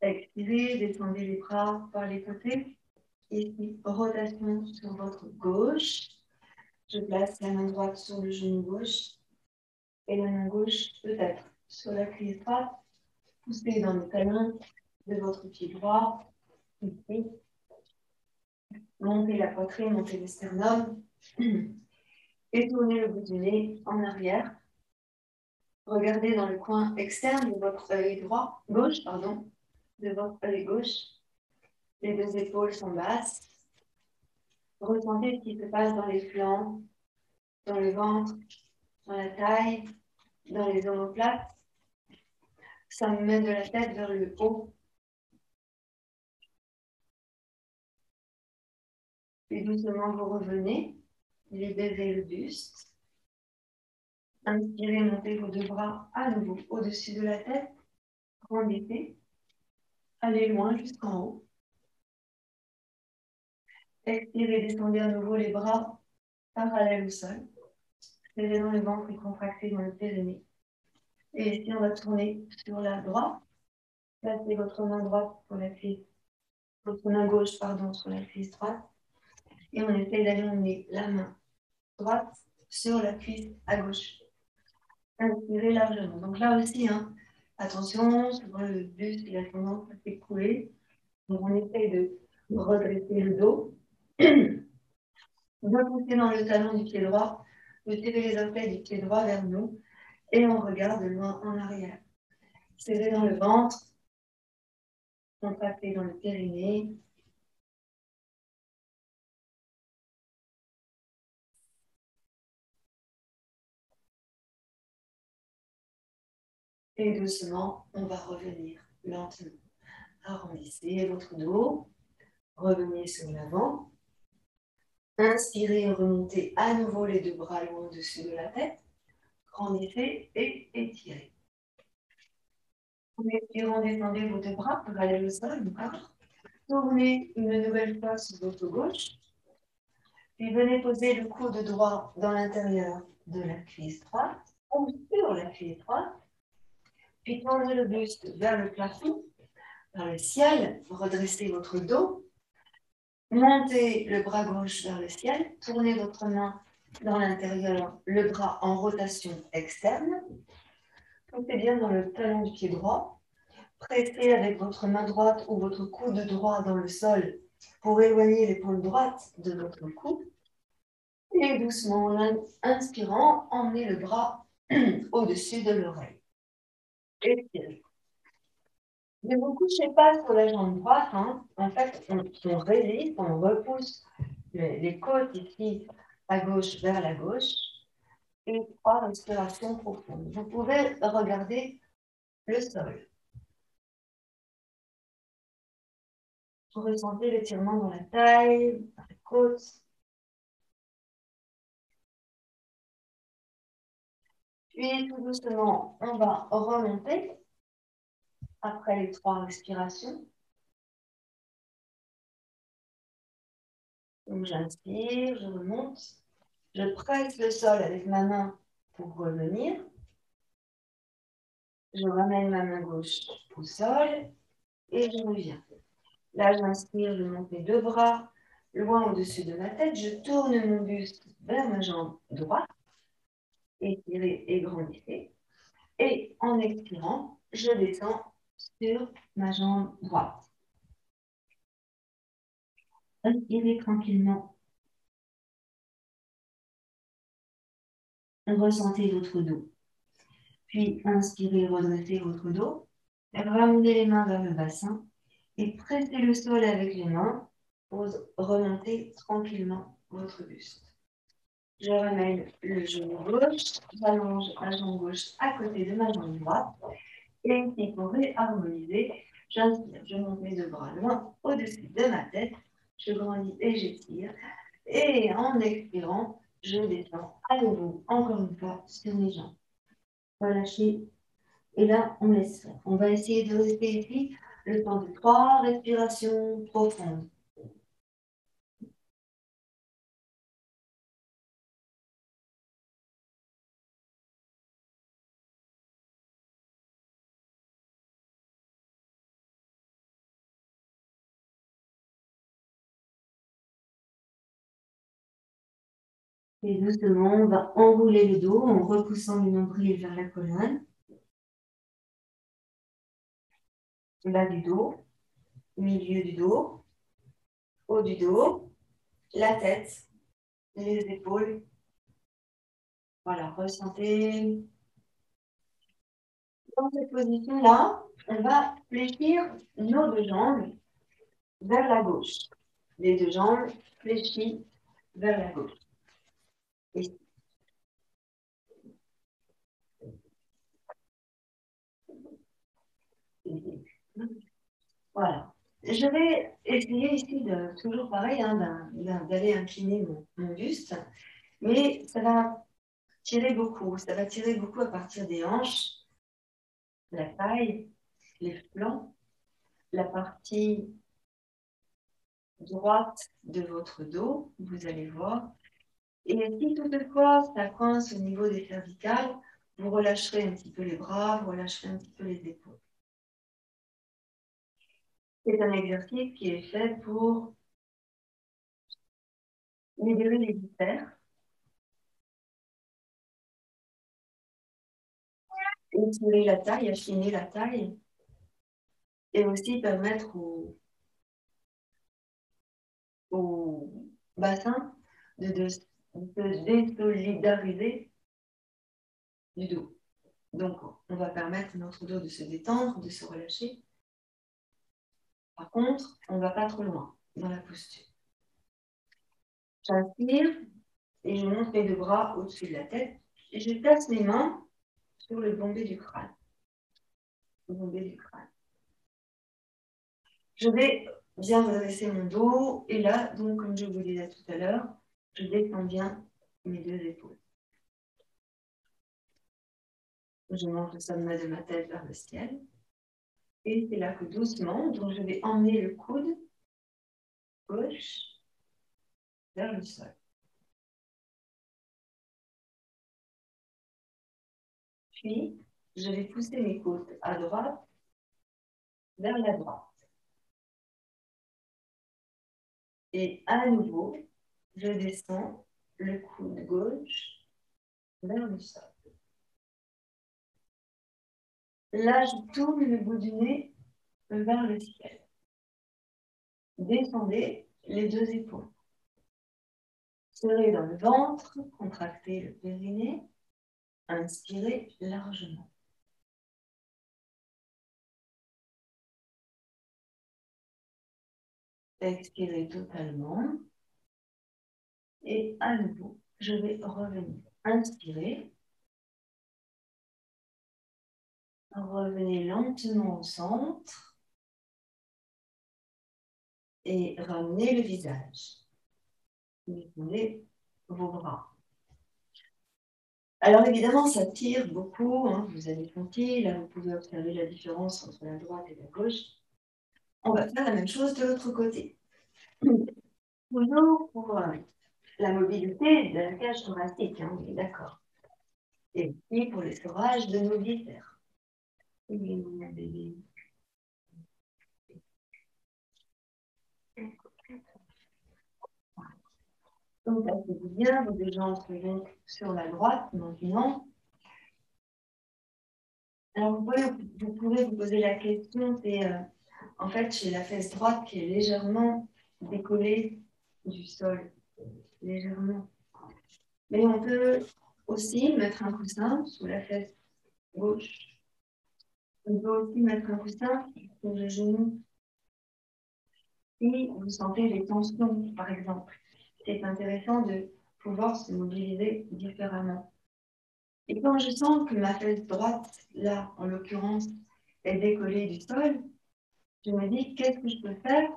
Expirez, descendez les bras par les côtés. Ici, rotation sur votre gauche. Je place la main droite sur le genou gauche et la main gauche peut-être sur la cuisse droite. Poussez dans le talon de votre pied droit. Ici. Montez la poitrine, montez le sternum. Et tournez le bout du nez en arrière. Regardez dans le coin externe de votre œil gauche, de votre œil gauche. Les deux épaules sont basses. Ressentez ce qui se passe dans les flancs, dans le ventre, dans la taille, dans les omoplates. Ça me met de la tête vers le haut. Puis doucement, vous revenez. Libérez le buste. Inspirez, montez vos deux bras à nouveau au-dessus de la tête. Grandissez. Allez loin jusqu'en haut. Expirez, descendez à nouveau les bras parallèles au sol. Serrez dans le ventre et contractez dans le périnée. Et ici, on va tourner sur la droite. Placez votre main droite sur la cuisse, votre main gauche, sur la cuisse droite. Et on essaie d'aller emmener la main droite sur la cuisse à gauche. Inspirez largement. Donc là aussi, attention, sur le buste, il a tendance à s'écrouler. Donc on essaie de redresser le dos. Bien pousser dans le talon du pied droit. Vous tirez les orteils du pied droit vers nous et on regarde de loin en arrière. Serrez dans le ventre, contractez dans le périnée. Et doucement, on va revenir lentement. Arrondissez votre dos, revenez sur l'avant. Inspirez et remontez à nouveau les deux bras loin au-dessus de la tête. Grandissez et étirez. En expirant, descendez vos deux bras pour aller au sol. Tournez une nouvelle fois sur votre gauche. Puis venez poser le coude droit dans l'intérieur de la cuisse droite ou sur la cuisse droite. Puis tendez le buste vers le plafond, vers le ciel. Redressez votre dos. Montez le bras gauche vers le ciel. Tournez votre main dans l'intérieur, le bras en rotation externe. Poussez bien dans le talon du pied droit. Pressez avec votre main droite ou votre coude droit dans le sol pour éloigner l'épaule droite de votre cou. Et doucement, en inspirant, emmenez le bras au-dessus de l'oreille. Expirez. Ne vous couchez pas sur la jambe droite. En fait, on résiste, on repousse les côtes ici à gauche vers la gauche. Et 3 respirations profondes. Vous pouvez regarder le sol. Vous ressentez l'étirement dans la taille, dans la côte. Puis tout doucement, on va remonter après les 3 respirations. Donc j'inspire, je remonte. Je presse le sol avec ma main pour revenir. Je ramène ma main gauche au sol et je reviens. Là, j'inspire, je monte mes 2 bras loin au-dessus de ma tête. Je tourne mon buste vers ma jambe droite. Étirez et grandissez. Et en expirant, je descends sur ma jambe droite. Inspirez tranquillement. Ressentez votre dos. Puis inspirez, redressez votre dos. Ramenez les mains vers le bassin et pressez le sol avec les mains pour remonter tranquillement votre buste. Je ramène le genou gauche, j'allonge la jambe gauche à côté de ma jambe droite. Et ici, pour réharmoniser, j'inspire, je monte mes 2 bras loin au-dessus de ma tête. Je grandis et j'étire. Et en expirant, je descends à nouveau, encore une fois, sur mes jambes. Relâchez. Et là, on laisse faire. On va essayer de rester ici le temps de 3 respirations profondes. Et doucement, on va enrouler le dos en repoussant le nombril vers la colonne. Bas du dos, milieu du dos, haut du dos, la tête, les épaules. Voilà, ressentez. Dans cette position-là, on va fléchir nos 2 jambes vers la gauche. Les 2 jambes fléchies vers la gauche. Et voilà. Je vais essayer ici, toujours pareil, d'aller incliner mon buste, mais ça va tirer beaucoup. Ça va tirer beaucoup à partir des hanches, la taille, les flancs, la partie droite de votre dos, vous allez voir. Et si toutefois ça coince au niveau des cervicales, vous relâcherez un petit peu les bras, vous relâcherez un petit peu les épaules. C'est un exercice qui est fait pour libérer les viscères, étirer la taille, affiner la taille, et aussi permettre au bassin de se désolidariser du dos. Donc, on va permettre à notre dos de se détendre, de se relâcher. Par contre, on ne va pas trop loin dans la posture. J'inspire et je monte mes deux bras au-dessus de la tête et je place mes mains sur le bombé du crâne. Le bombé du crâne. Je vais bien redresser mon dos et là, donc, comme je vous disais tout à l'heure, je descends bien mes deux épaules. Je monte le sommet de ma tête vers le ciel. Et c'est là que doucement, donc je vais emmener le coude gauche vers le sol. Puis, je vais pousser mes côtes à droite vers la droite. Et à nouveau, je descends le coude gauche vers le sol. Là, je tourne le bout du nez vers le ciel. Descendez les deux épaules. Serrez dans le ventre, contractez le périnée, inspirez largement. Expirez totalement. Et à nouveau, je vais revenir. Inspirez. Revenez lentement au centre. Et ramenez le visage. Détendez vos bras. Alors évidemment, ça tire beaucoup, hein, vous avez senti, là vous pouvez observer la différence entre la droite et la gauche. On va faire la même chose de l'autre côté. Toujours pour la mobilité de la cage thoracique, hein, on est d'accord. Et puis pour le storage de nos viscères. Donc, asseyez-vous bien, vos deux jambes sont donc sur la droite maintenant. Alors, vous pouvez vous poser la question, c'est en fait chez la fesse droite qui est légèrement décollée du sol, légèrement. Mais on peut aussi mettre un coussin sous la fesse gauche. On peut aussi mettre un coussin sur le genou. Si vous sentez des tensions, par exemple, c'est intéressant de pouvoir se mobiliser différemment. Et quand je sens que ma fesse droite, là, en l'occurrence, est décollée du sol, je me dis qu'est-ce que je peux faire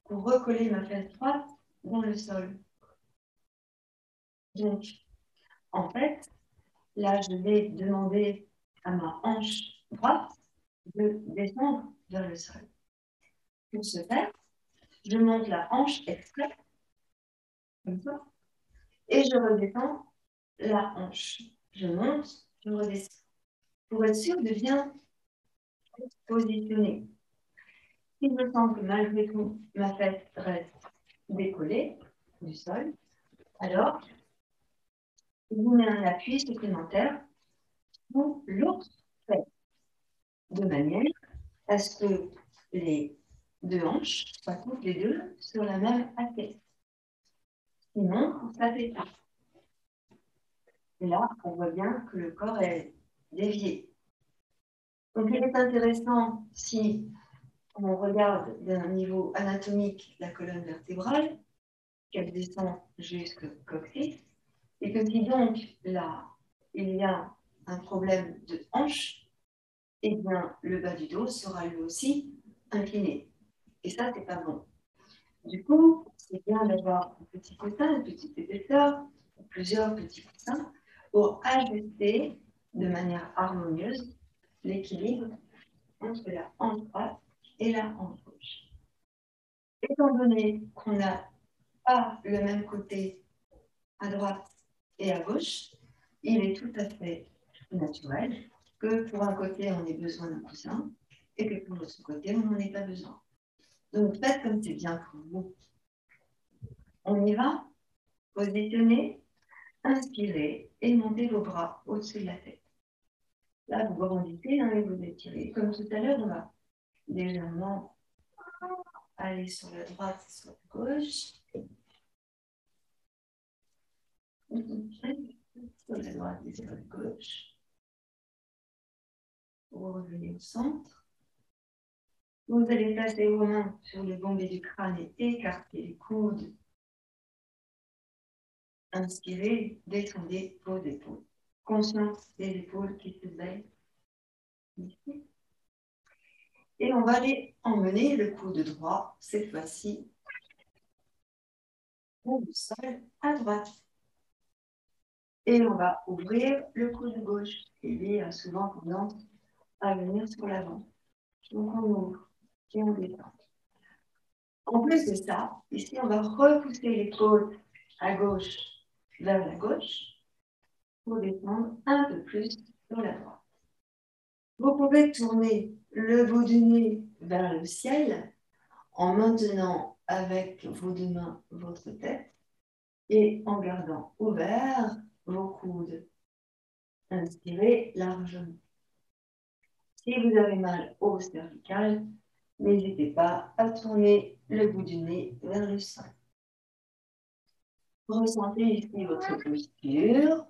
pour recoller ma fesse droite dans le sol. Donc, en fait, là, je vais demander à ma hanche droite de descendre vers le sol. Pour ce faire, je monte la hanche exprès, comme ça, et je redescends la hanche. Je monte, je redescends. Pour être sûr de bien positionner. Il me semble que malgré tout, ma fesse reste décollée du sol. Alors, je vous mets un appui supplémentaire pour l'autre fesse, de manière à ce que les deux hanches soient toutes les deux sur la même assiette. Sinon, ça ne fait pas. Et là, on voit bien que le corps est dévié. Donc, il est intéressant, si on regarde d'un niveau anatomique la colonne vertébrale, qu'elle descend jusqu'au coccyx, et que si donc là, il y a un problème de hanche, eh bien, le bas du dos sera lui aussi incliné. Et ça, c'est pas bon. Du coup, c'est bien d'avoir un petit coussin, une petite épaisseur, plusieurs petits coussins, pour ajuster de manière harmonieuse l'équilibre entre la hanche droite et la hanche gauche. Étant donné qu'on n'a pas le même côté à droite et à gauche, il est tout à fait naturel que pour un côté, on ait besoin d'un coussin et que pour l'autre côté, on n'en ait pas besoin. Donc, faites comme c'est bien pour vous. On y va. Positionnez, inspirez et montez vos bras au-dessus de la tête. Là, vous grandissez et vous étirez. Comme tout à l'heure, on va légèrement aller sur la droite et sur la gauche. Sur la droite et sur la gauche. Vous revenez au centre. Vous allez placer vos mains sur le bombé du crâne et écarter les coudes. Inspirez, détendez vos épaules. Conscience des épaules qui se baissent ici. Et on va aller emmener le coude droit, cette fois-ci, au sol à droite. Et on va ouvrir le coude gauche. Il a souvent tendance à venir sur l'avant. Donc on ouvre et on détend. En plus de ça, ici on va repousser l'épaule à gauche vers la gauche pour descendre un peu plus sur la droite. Vous pouvez tourner le bout du nez vers le ciel en maintenant avec vos deux mains votre tête et en gardant ouvert vos coudes. Inspirez largement. Si vous avez mal au cervical, n'hésitez pas à tourner le bout du nez vers le sol. Ressentez ici votre posture.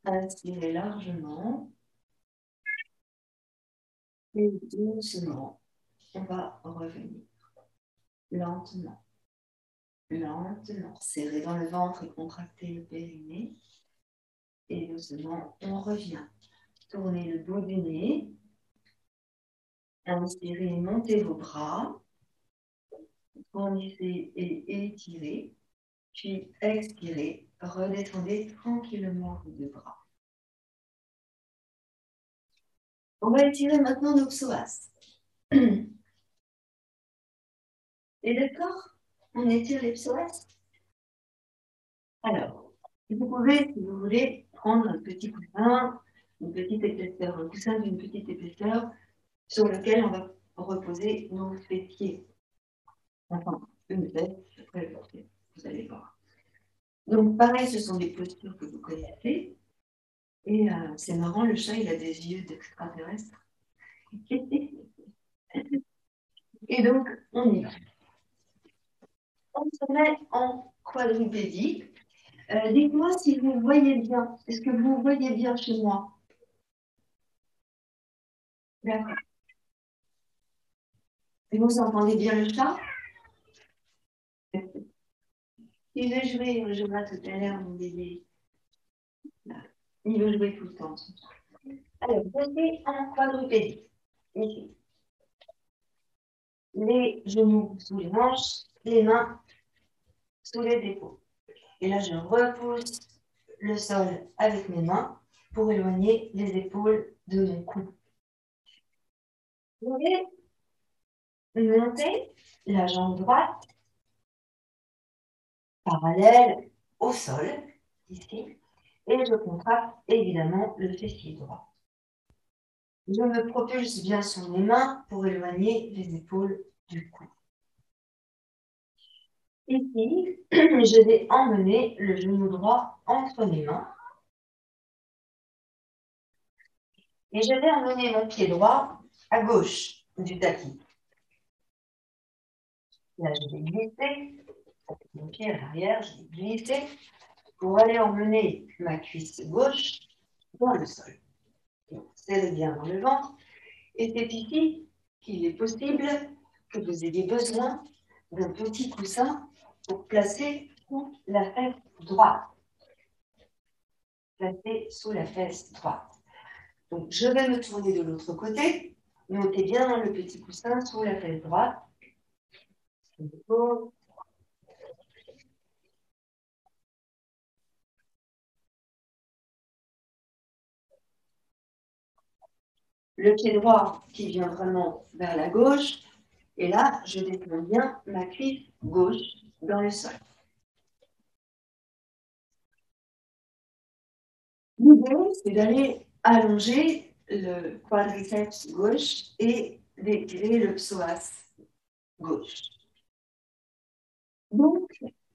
Inspirez largement. Et doucement, on va revenir. Lentement. Lentement. Serrez dans le ventre et contractez le périnée. Et doucement, on revient. Tournez le bout du nez. Inspirez, montez vos bras. Fournissez et étirez. Puis expirez, redescendez tranquillement vos deux bras. On va étirer maintenant nos psoas. Et d'accord? On étire les psoas. Alors, vous pouvez, si vous voulez, prendre un petit coussin, une petite épaisseur, un coussin d'une petite épaisseur sur lequel on va reposer nos fessiers. Enfin, une veste, après, vous allez voir. Donc, pareil, ce sont des postures que vous connaissez. Et c'est marrant, le chat, il a des yeux d'extraterrestre. Et donc, on y va. On se met en quadrupédie. Dites-moi si vous voyez bien. Est-ce que vous voyez bien chez moi? D'accord. Et vous entendez bien le chat? Il veut jouer, je vois tout à l'heure, mon bébé. Il veut jouer tout le temps. Alors, posez en quadrupédie. Ici. Les genoux sous les hanches, les mains sous les épaules. Et là, je repousse le sol avec mes mains pour éloigner les épaules de mon cou. Vous voyez? Montez la jambe droite parallèle au sol, ici, et je contracte évidemment le fessier droit. Je me propulse bien sur mes mains pour éloigner les épaules du cou. Ici, je vais emmener le genou droit entre mes mains et je vais emmener mon pied droit à gauche du tapis. Là, je vais glisser, mon pied à l'arrière, je vais glisser pour aller emmener ma cuisse gauche dans le sol. Serrez bien dans le ventre. Et c'est ici qu'il est possible que vous ayez besoin d'un petit coussin pour placer sous la fesse droite. Placer sous la fesse droite. Donc, je vais me tourner de l'autre côté. Notez bien le petit coussin sous la fesse droite. Le pied droit qui vient vraiment vers la gauche. Et là, je descends bien ma cuisse gauche dans le sol. L'idée, c'est d'aller allonger le quadriceps gauche et d'étirer le psoas gauche. Donc,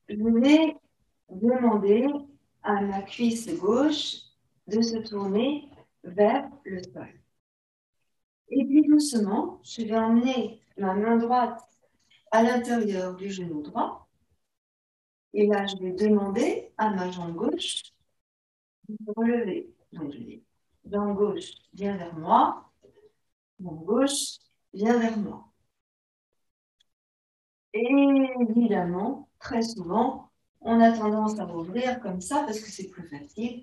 je vais demander à ma cuisse gauche de se tourner vers le sol. Et puis doucement, je vais emmener ma main droite à l'intérieur du genou droit Et là, je vais demander à ma jambe gauche de se relever. Donc, je dis, jambe gauche, viens vers moi. Jambe gauche, viens vers moi. Et évidemment, très souvent, on a tendance à rouvrir comme ça parce que c'est plus facile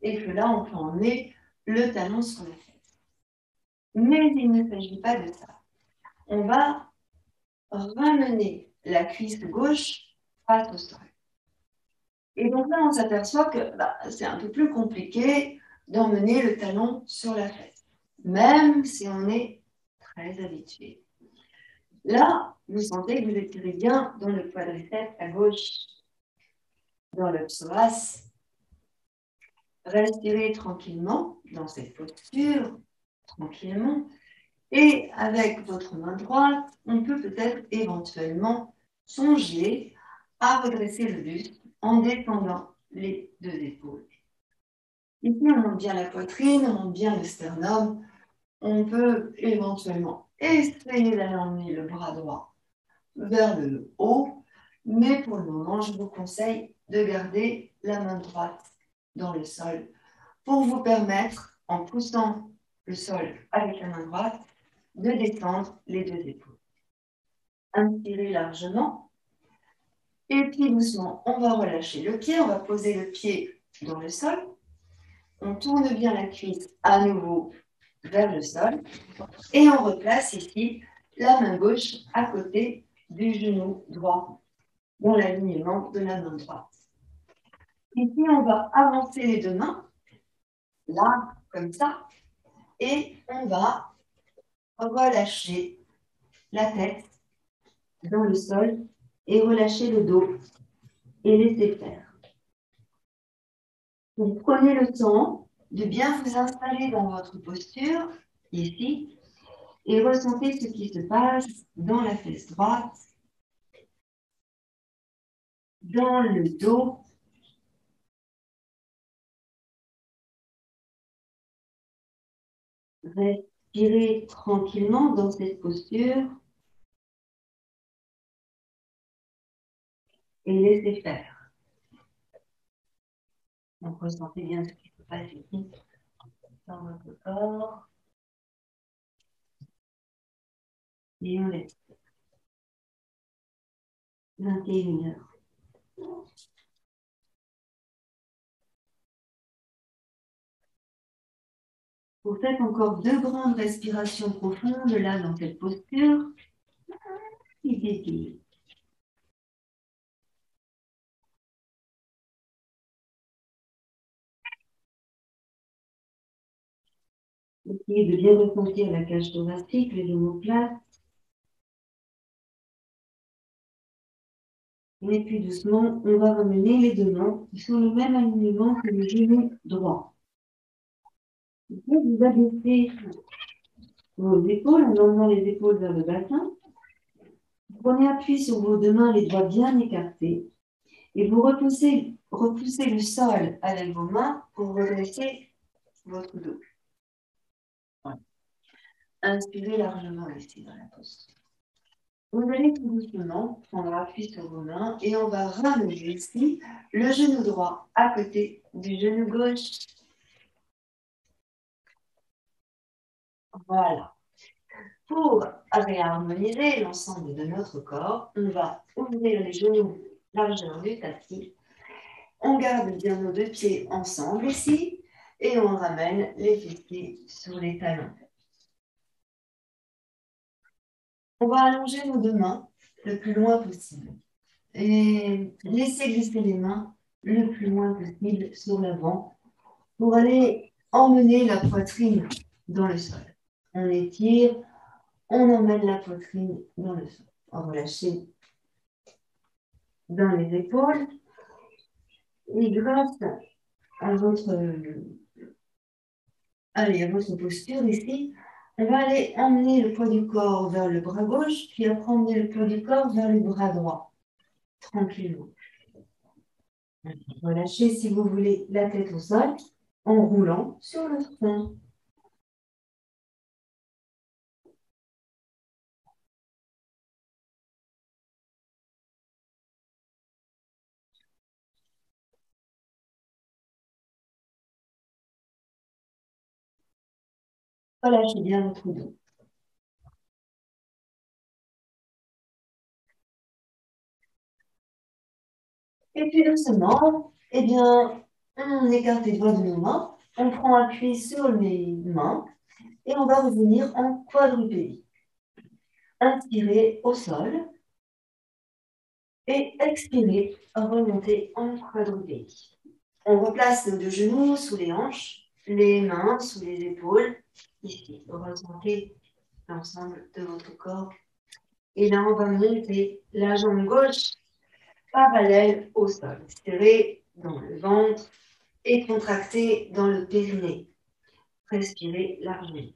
et que là, on peut emmener le talon sur la fesse. Mais il ne s'agit pas de ça. On va ramener la cuisse gauche face au sol. Et donc là, on s'aperçoit que c'est un peu plus compliqué d'emmener le talon sur la fesse, même si on est très habitué. Là, vous sentez que vous étirez bien dans le quadriceps à gauche, dans le psoas. Respirez tranquillement dans cette posture, tranquillement. Et avec votre main droite, on peut peut-être éventuellement songer à redresser le buste en détendant les deux épaules. Ici, on monte bien la poitrine, on monte bien le sternum. On peut éventuellement essayer d'aller emmener le bras droit vers le haut, mais pour le moment, je vous conseille de garder la main droite dans le sol pour vous permettre, en poussant le sol avec la main droite, de détendre les deux épaules. Inspirez largement. Et puis doucement, on va relâcher le pied, on va poser le pied dans le sol. On tourne bien la cuisse à nouveau vers le sol. Et on replace ici la main gauche à côté du genou droit, dans l'alignement de la main droite. Ici, on va avancer les deux mains, là, comme ça, et on va relâcher la tête dans le sol et relâcher le dos et laisser faire. Vous prenez le temps de bien vous installer dans votre posture, ici, et ressentez ce qui se passe dans la fesse droite, dans le dos. Respirez tranquillement dans cette posture et laissez faire. Donc, ressentez bien ce qui se passe ici dans votre corps. Et on laisse 21 heures. Vous faites encore 2 grandes respirations profondes là dans cette posture. Et dédiez. Essayez de bien ressentir la cage thoracique, les omoplates. Et puis doucement, on va ramener les deux mains qui sont le même alignement que le genou droit. Vous abaissez vos épaules en emmenant les épaules vers le bassin. Vous prenez appui sur vos deux mains, les doigts bien écartés. Et vous repoussez le sol avec vos mains pour redresser votre dos. Voilà. Inspirez largement ici dans la posture. Vous allez tout doucement prendre appui sur vos mains et on va ramener ici le genou droit à côté du genou gauche. Voilà. Pour réharmoniser l'ensemble de notre corps, on va ouvrir les genoux largeur du tapis. On garde bien nos deux pieds ensemble ici et on ramène les fessiers sur les talons. On va allonger nos deux mains le plus loin possible et laisser glisser les mains le plus loin possible sur l'avant pour aller emmener la poitrine dans le sol. On étire, on emmène la poitrine dans le sol. On relâche dans les épaules et grâce à votre posture ici, on va aller emmener le poids du corps vers le bras gauche, puis après emmener le poids du corps vers le bras droit, tranquillement. Relâchez, si vous voulez, la tête au sol en roulant sur le front. Relâchez bien votre dos. Et puis doucement, eh bien, on écarte les doigts de nos mains, on prend appui sur les mains et on va revenir en quadrupédie. Inspirez au sol et expirez, remontez en quadrupédie. On replace nos deux genoux sous les hanches, les mains sous les épaules. Ici, ressentez l'ensemble de votre corps. Et là, on va monter la jambe gauche parallèle au sol. Serrez dans le ventre et contractez dans le périnée. Respirez largement.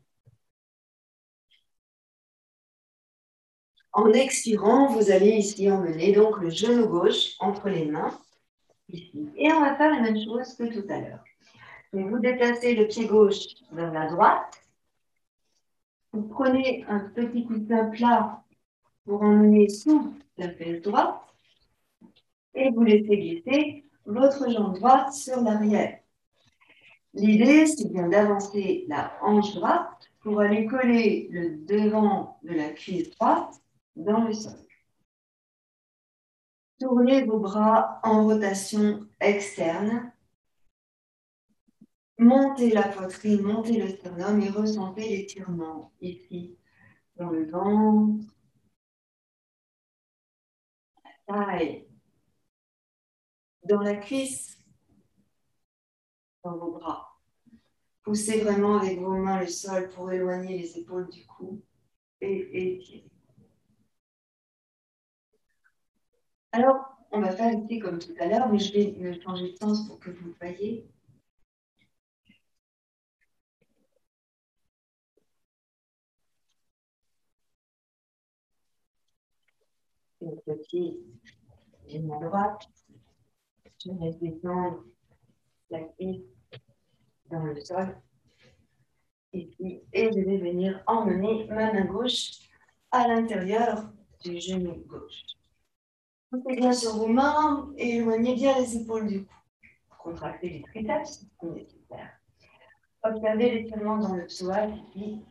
En expirant, vous allez ici emmener donc le genou gauche entre les mains. Ici. Et on va faire la même chose que tout à l'heure. Donc, vous déplacez le pied gauche vers la droite. Vous prenez un petit coussin plat pour emmener sous la fesse droite. Et vous laissez glisser votre jambe droite sur l'arrière. L'idée, c'est bien d'avancer la hanche droite pour aller coller le devant de la cuisse droite dans le sol. Tournez vos bras en rotation externe. Montez la poitrine, montez le sternum et ressentez l'étirement ici, dans le ventre, la taille, dans la cuisse, dans vos bras. Poussez vraiment avec vos mains le sol pour éloigner les épaules du cou et étirez. Alors, on va faire ici comme tout à l'heure, mais je vais me changer de sens pour que vous voyez. Le pied est à droite. Je vais descendre la cuisse dans le sol. Ici, et je vais venir emmener ma main gauche à l'intérieur du genou gauche. Montez bien sur vos mains et éloignez bien les épaules du cou. Contractez les triceps, c'est super. Observez l'étirement dans le psoas ici.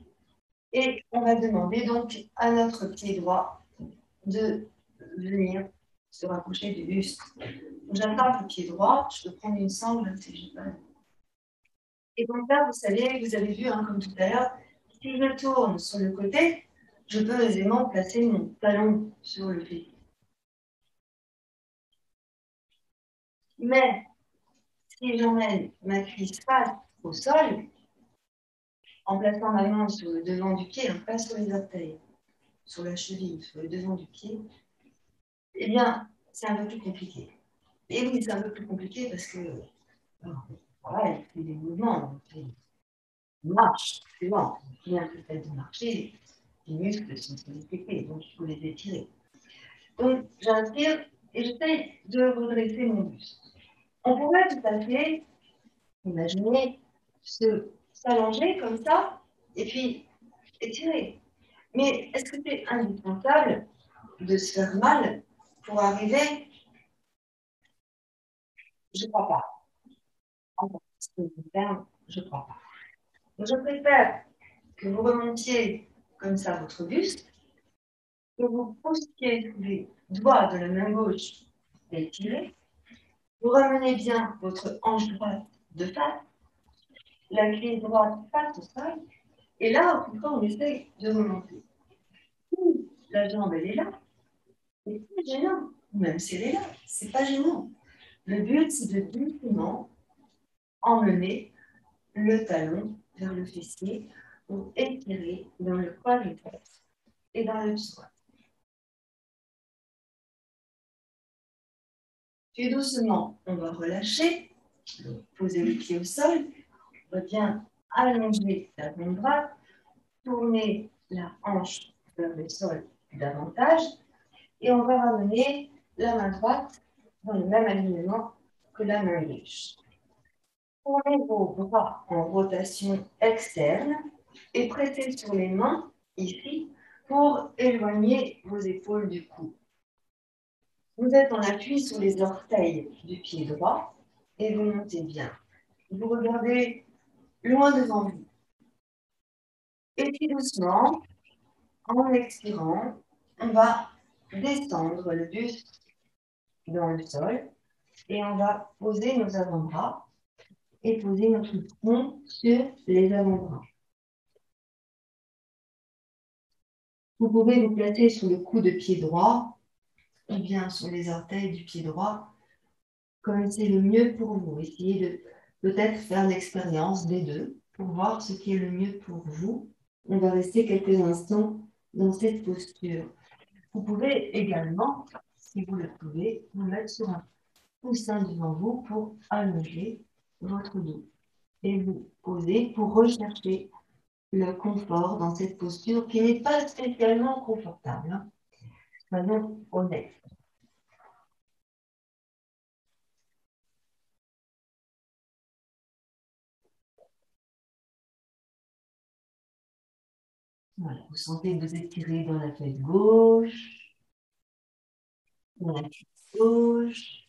Et on va demander donc à notre pied droit de venir se rapprocher du buste. J'attrape le pied droit, je peux prendre une sangle si je veux. Et donc là, vous savez, vous avez vu, hein, comme tout à l'heure, si je tourne sur le côté, je peux aisément placer mon talon sur le fessier. Mais si j'emmène ma cuisse face au sol, en plaçant ma main sur le devant du pied, hein, pas sur les orteils, sur la cheville, sur le devant du pied, eh bien, c'est un peu plus compliqué. Et oui, c'est un peu plus compliqué parce que, voilà, il fait des mouvements, il marche, c'est bon. Bien que fait de marcher, les muscles sont sollicités, donc il faut les étirer. Donc, j'inspire et j'essaie de redresser mon buste. On pourrait tout à fait imaginer s'allonger comme ça et puis étirer. Mais est-ce que c'est indispensable de se faire mal pour arriver? Je ne crois pas. Enfin, je ne crois pas. Donc, je préfère que vous remontiez comme ça votre buste, que vous poussiez les doigts de la main gauche étirés, vous ramenez bien votre hanche droite de face, la cuisse droite face au sol, et là, au plus fort, on essaye de remonter. La jambe, elle est là, c'est pas gênant. Même si elle est là, c'est pas gênant. Le but, c'est de doucement emmener le talon vers le fessier pour étirer dans le quadriceps et dans le psoas. Puis doucement, on va relâcher, poser le pied au sol, on va bien allonger la jambe droite, tourner la hanche vers le sol davantage, et on va ramener la main droite dans le même alignement que la main gauche. Tournez vos bras en rotation externe et pressez sur les mains ici pour éloigner vos épaules du cou. Vous êtes en appui sur les orteils du pied droit et vous montez bien. Vous regardez loin devant vous. Et puis doucement, en expirant, on va descendre le buste dans le sol et on va poser nos avant-bras et poser notre front sur les avant-bras. Vous pouvez vous placer sur le cou de pied droit ou bien sur les orteils du pied droit, comme c'est le mieux pour vous. Essayez de peut-être faire l'expérience des deux pour voir ce qui est le mieux pour vous. On va rester quelques instants dans cette posture. Vous pouvez également, si vous le pouvez, vous mettre sur un coussin devant vous pour allonger votre dos et vous poser pour rechercher le confort dans cette posture qui n'est pas spécialement confortable. Soyons honnêtes. Voilà, vous sentez que vous étirez dans la fesse gauche, dans la cuisse gauche.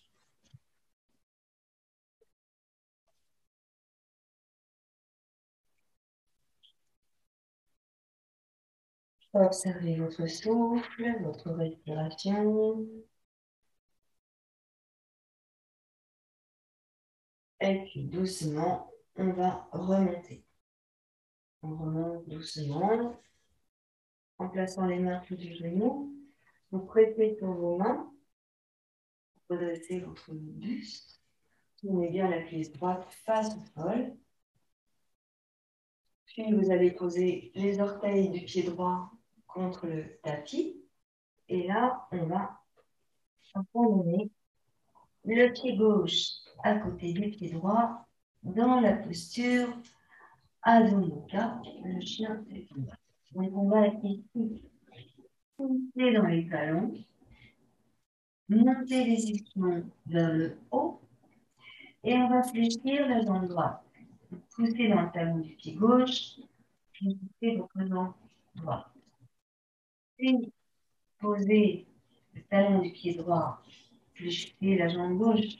Observez votre souffle, votre respiration. Et puis doucement, on va remonter. On remonte doucement en plaçant les mains sous du genou. Vous pressez sur vos mains, redressez votre buste. Tournez bien la cuisse droite face au sol. Puis vous allez poser les orteils du pied droit contre le tapis. Et là, on va abandonner le pied gauche à côté du pied droit dans la posture Adho Mukha, le chien étendu. Donc on va ici pousser dans les talons, monter les ischions vers le haut et on va fléchir la jambe droite. Pousser dans le talon du pied gauche, puis pousser votre jambe droite. Puis poser le talon du pied droit, fléchir la jambe gauche.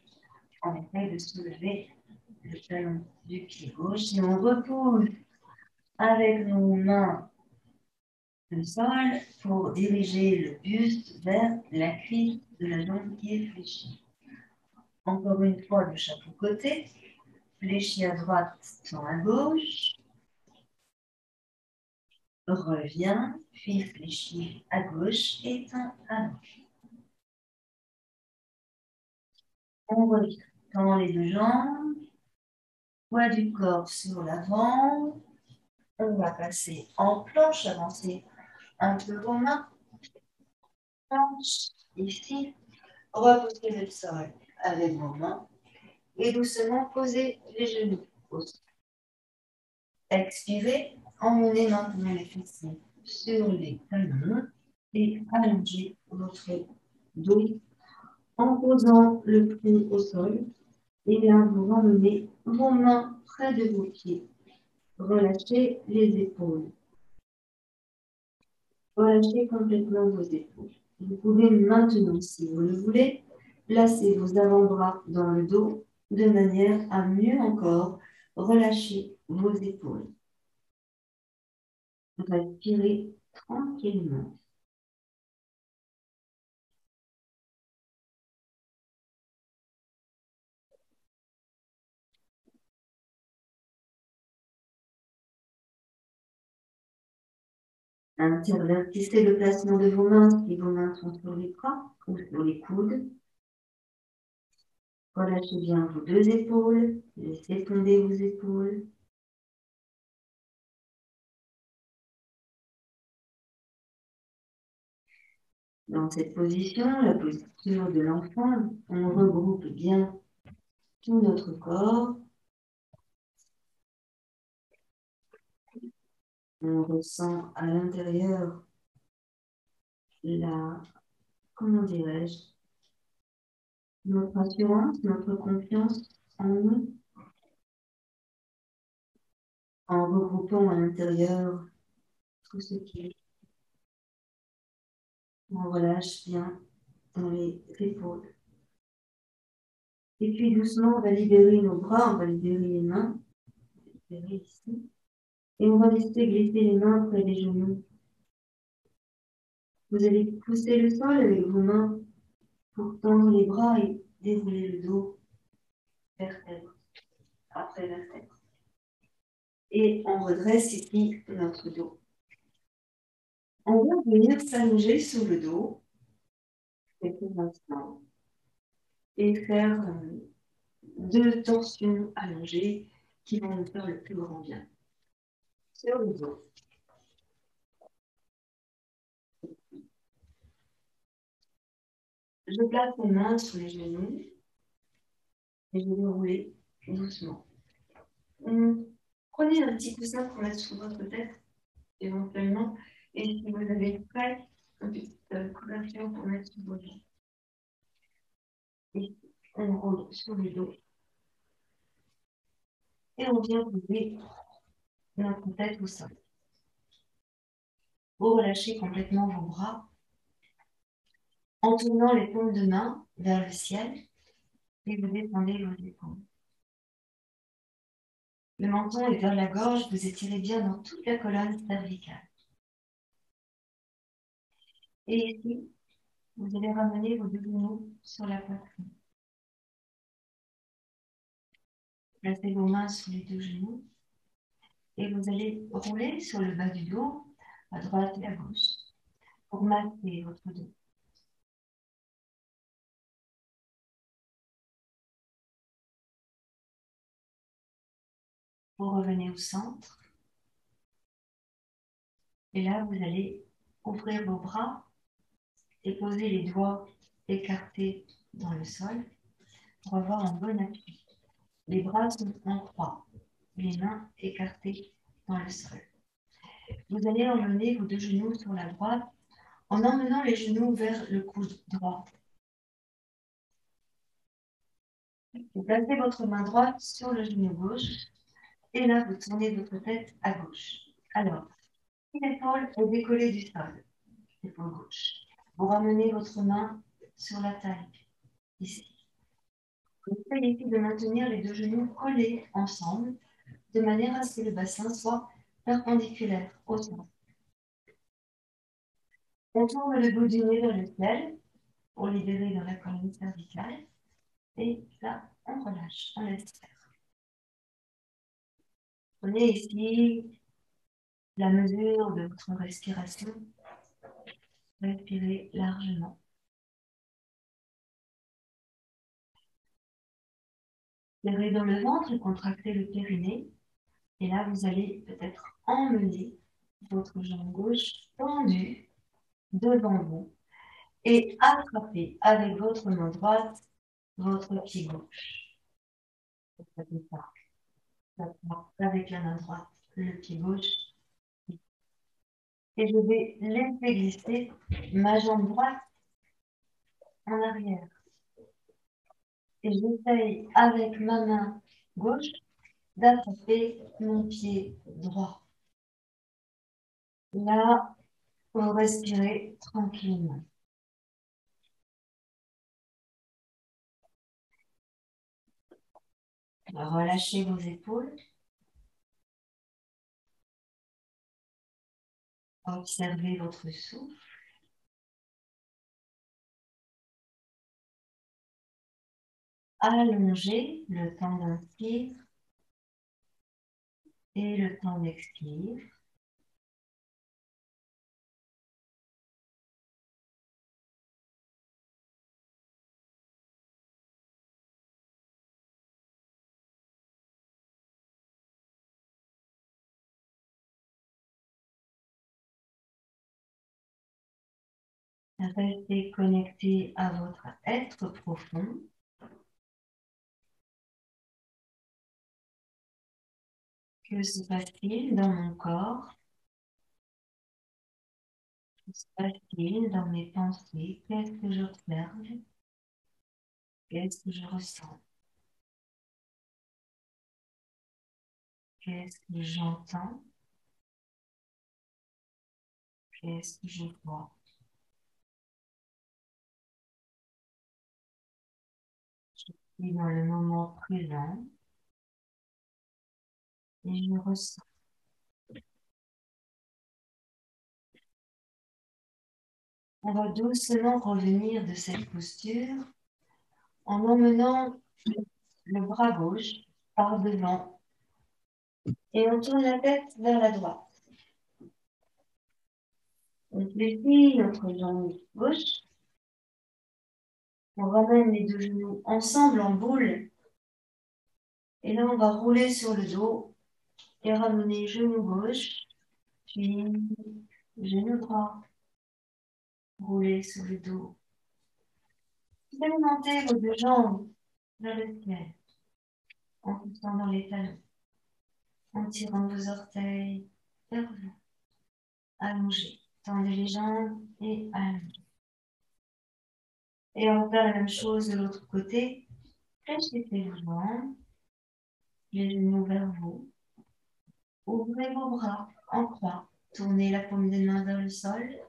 On essaie de soulever le talon du pied gauche et on repousse avec nos mains le sol pour diriger le buste vers la cuisse de la jambe qui est fléchie. Encore une fois, de chaque côté, fléchi à droite, tend à gauche, revient, puis fléchit à gauche et tend à gauche. On revient, tend les deux jambes, poids du corps sur l'avant. On va passer en planche, avancer un peu vos mains. Planche, ici, repoussez le sol avec vos mains et doucement posez les genoux au sol. Expirez, emmenez maintenant les fessiers sur les talons et allongez votre dos en posant le front au sol. Et là, vous ramenez vos mains près de vos pieds. Relâchez les épaules. Relâchez complètement vos épaules. Vous pouvez maintenant, si vous le voulez, placer vos avant-bras dans le dos de manière à mieux encore relâcher vos épaules. Respirez tranquillement. Intervertissez le placement de vos mains si vos mains sont sur les bras ou sur les coudes. Relâchez bien vos deux épaules. Laissez tomber vos épaules. Dans cette position, la posture de l'enfant, on regroupe bien tout notre corps. On ressent à l'intérieur la, comment dirais-je, notre assurance, notre confiance en nous, en regroupant à l'intérieur tout ce qui est. On relâche bien dans les épaules. Et puis doucement, on va libérer nos bras, on va libérer les mains, libérer ici. Et on va laisser glisser les mains près des genoux. Vous allez pousser le sol avec vos mains pour tendre les bras et dérouler le dos, vertèbre après vertèbre. Et on redresse ici notre dos. On va venir s'allonger sur le dos quelques instants et faire 2 torsions allongées qui vont nous faire le plus grand bien. Sur le dos. Je place mes mains sur les genoux et je vais rouler doucement. Prenez un petit coussin pour mettre sous votre tête, éventuellement, et si vous avez prêt, une petite couverture pour mettre sous vos jambes. Et on roule sur le dos. Et on vient poser notre tête au sol. Vous relâchez complètement vos bras en tournant les paumes de main vers le ciel et vous détendez vos épaules. Le menton est vers la gorge, vous étirez bien dans toute la colonne cervicale. Et ici, vous allez ramener vos 2 genoux sur la poitrine. Placez vos mains sous les 2 genoux et vous allez rouler sur le bas du dos, à droite et à gauche, pour masser votre dos. Vous revenez au centre. Et là, vous allez ouvrir vos bras et poser les doigts écartés dans le sol pour avoir un bon appui. Les bras sont en croix, les mains écartées dans le sol. Vous allez emmener vos 2 genoux sur la droite en emmenant les genoux vers le coude droit. Vous placez votre main droite sur le genou gauche et là, vous tournez votre tête à gauche. Alors, l'épaule est décollée du sol, l'épaule gauche. Vous ramenez votre main sur la taille, ici. Vous essayez ici de maintenir les 2 genoux collés ensemble de manière à ce que le bassin soit perpendiculaire au sol. On tourne le bout du nez vers le ciel pour libérer dans la colonne cervicale. Et là, on relâche, on laisse faire. Prenez ici la mesure de votre respiration. Respirez largement. Serrez dans le ventre et contractez le périnée. Et là, vous allez peut-être emmener votre jambe gauche tendue devant vous et attraper avec votre main droite votre pied gauche. Avec la main droite le pied gauche. Et je vais laisser glisser ma jambe droite en arrière. Et j'essaye avec ma main gauche d'attraper mon pied droit. Là, vous respirez tranquillement. Relâchez vos épaules. Observez votre souffle. Allongez le temps d'inspire et le temps d'expire. Restez connecté à votre être profond. Que se passe-t-il dans mon corps? Que se passe-t-il dans mes pensées? Qu'est-ce que j'observe? Qu'est-ce que je ressens? Qu'est-ce que j'entends? Qu'est-ce que je vois? Je suis dans le moment présent et je ressens. On va doucement revenir de cette posture en emmenant le bras gauche par devant et on tourne la tête vers la droite. On fléchit notre jambe gauche. On ramène les deux genoux ensemble en boule. Et là, on va rouler sur le dos et ramener genou gauche, puis genou droit. Rouler sur le dos. Vous allez monter vos deux jambes vers le ciel en poussant dans les talons, en tirant vos orteils vers vous. Allongez. Tendez les jambes et allongez. Et on va faire la même chose de l'autre côté. Fléchissez vos jambes, les genoux vers vous. Ouvrez vos bras en croix. Tournez la paume des mains vers le sol.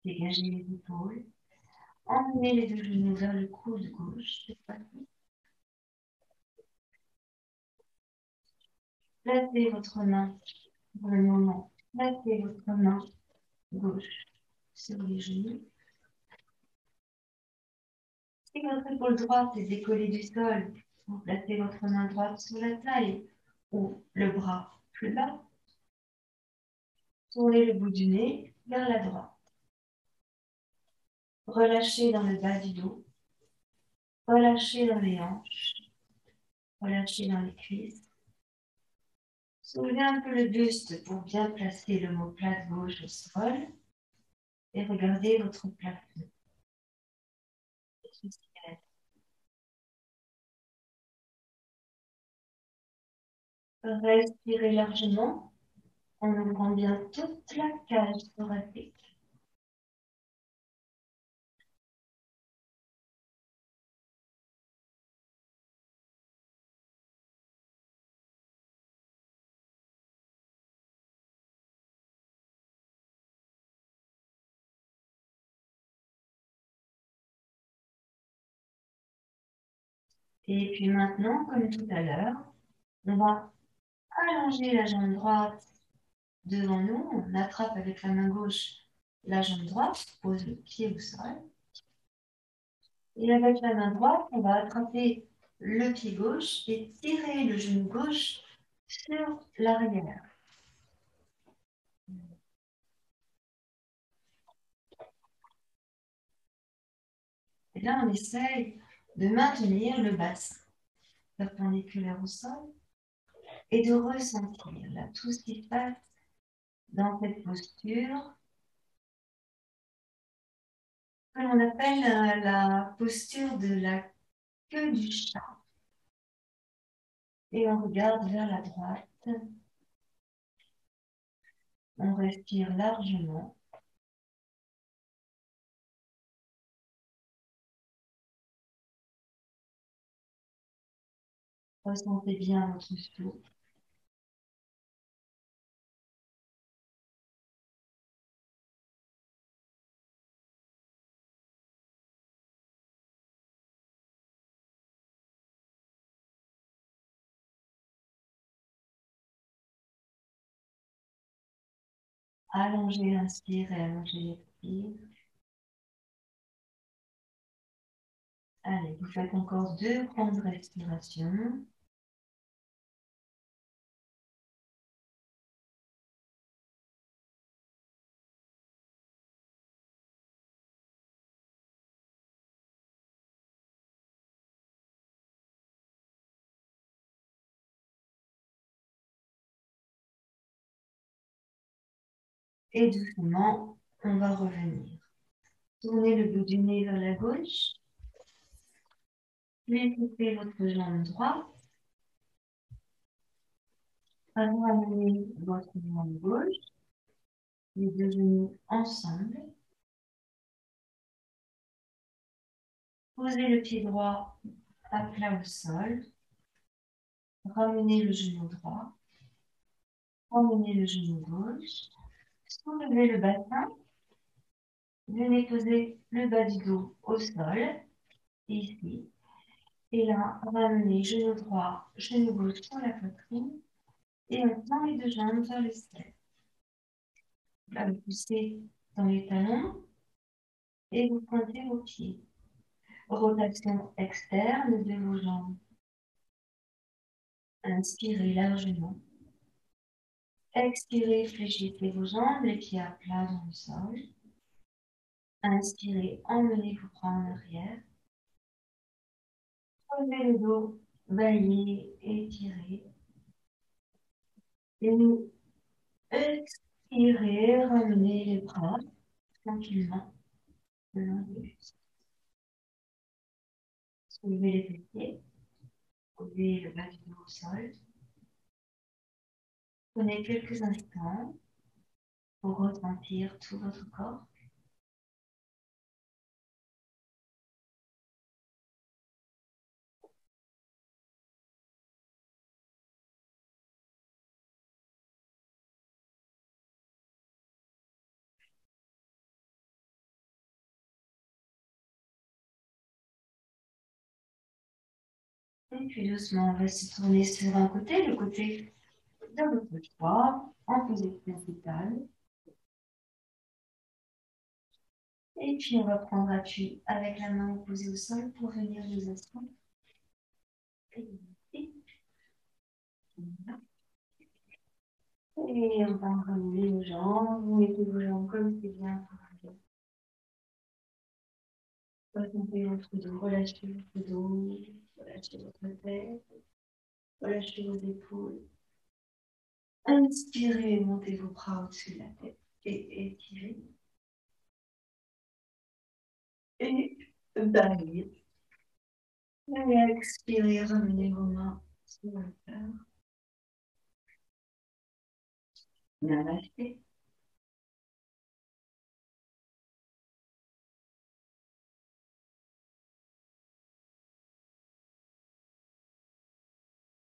Dégagez les épaules. Emmenez les deux genoux vers le coude gauche. Placez votre main pour le moment. Placez votre main gauche sur les genoux. Si votre épaule droite est décollée du sol, vous placez votre main droite sur la taille ou le bras plus bas. Tournez le bout du nez vers la droite. Relâchez dans le bas du dos. Relâchez dans les hanches. Relâchez dans les cuisses. Soulevez un peu le buste pour bien placer l'omoplate gauche au sol et regardez votre plafond. Respirez largement en ouvrant bien toute la cage thoracique. Et puis maintenant, comme tout à l'heure, on va allonger la jambe droite devant nous. On attrape avec la main gauche la jambe droite, pose le pied au sol. Et avec la main droite, on va attraper le pied gauche et tirer le genou gauche sur l'arrière. Et là, on essaye de maintenir le bassin perpendiculaire au sol et de ressentir là, tout ce qui se passe dans cette posture que l'on appelle la posture de la queue du chat. Et on regarde vers la droite. On respire largement. Ressentez bien votre souffle. Allongez l'inspire et allongez l'expire. Allez, vous faites encore 2 grandes respirations. Et doucement, on va revenir. Tournez le bout du nez vers la gauche. Fléchissez votre jambe droite. Ramenez votre jambe gauche. Les deux genoux ensemble. Posez le pied droit à plat au sol. Ramenez le genou droit. Ramenez le genou gauche. Soulevez le bassin. Venez poser le bas du dos au sol. Ici. Et là, ramenez genou droit, genou gauche sur la poitrine. Et on tend les deux jambes vers le ciel. Là, vous poussez dans les talons et vous pointez vos pieds. Rotation externe de vos jambes. Inspirez largement. Expirez, fléchissez vos jambes, les pieds à plat dans le sol. Inspirez, emmenez vos bras en arrière. Levez le dos, baillez, étirez. Et expirez, ramenez les bras tranquillement le long des cuisses. Soulevez les fessiers, posez le bas du dos au sol. Prenez quelques instants pour ressentir tout votre corps. Et puis doucement, on va se tourner sur un côté, le côté de votre choix, en position principale. Et puis on va prendre appui avec la main opposée au sol pour venir nous asseoir. Et on va ramener nos jambes, vous mettez vos jambes comme c'est bien pour vous. Relâchez votre dos, relâchez votre dos, relâchez votre tête, relâchez vos épaules. Inspirez, montez vos bras au-dessus de la tête et étirez. Et baillez. Et expirez, ramenez vos mains sur le cœur. Namasté.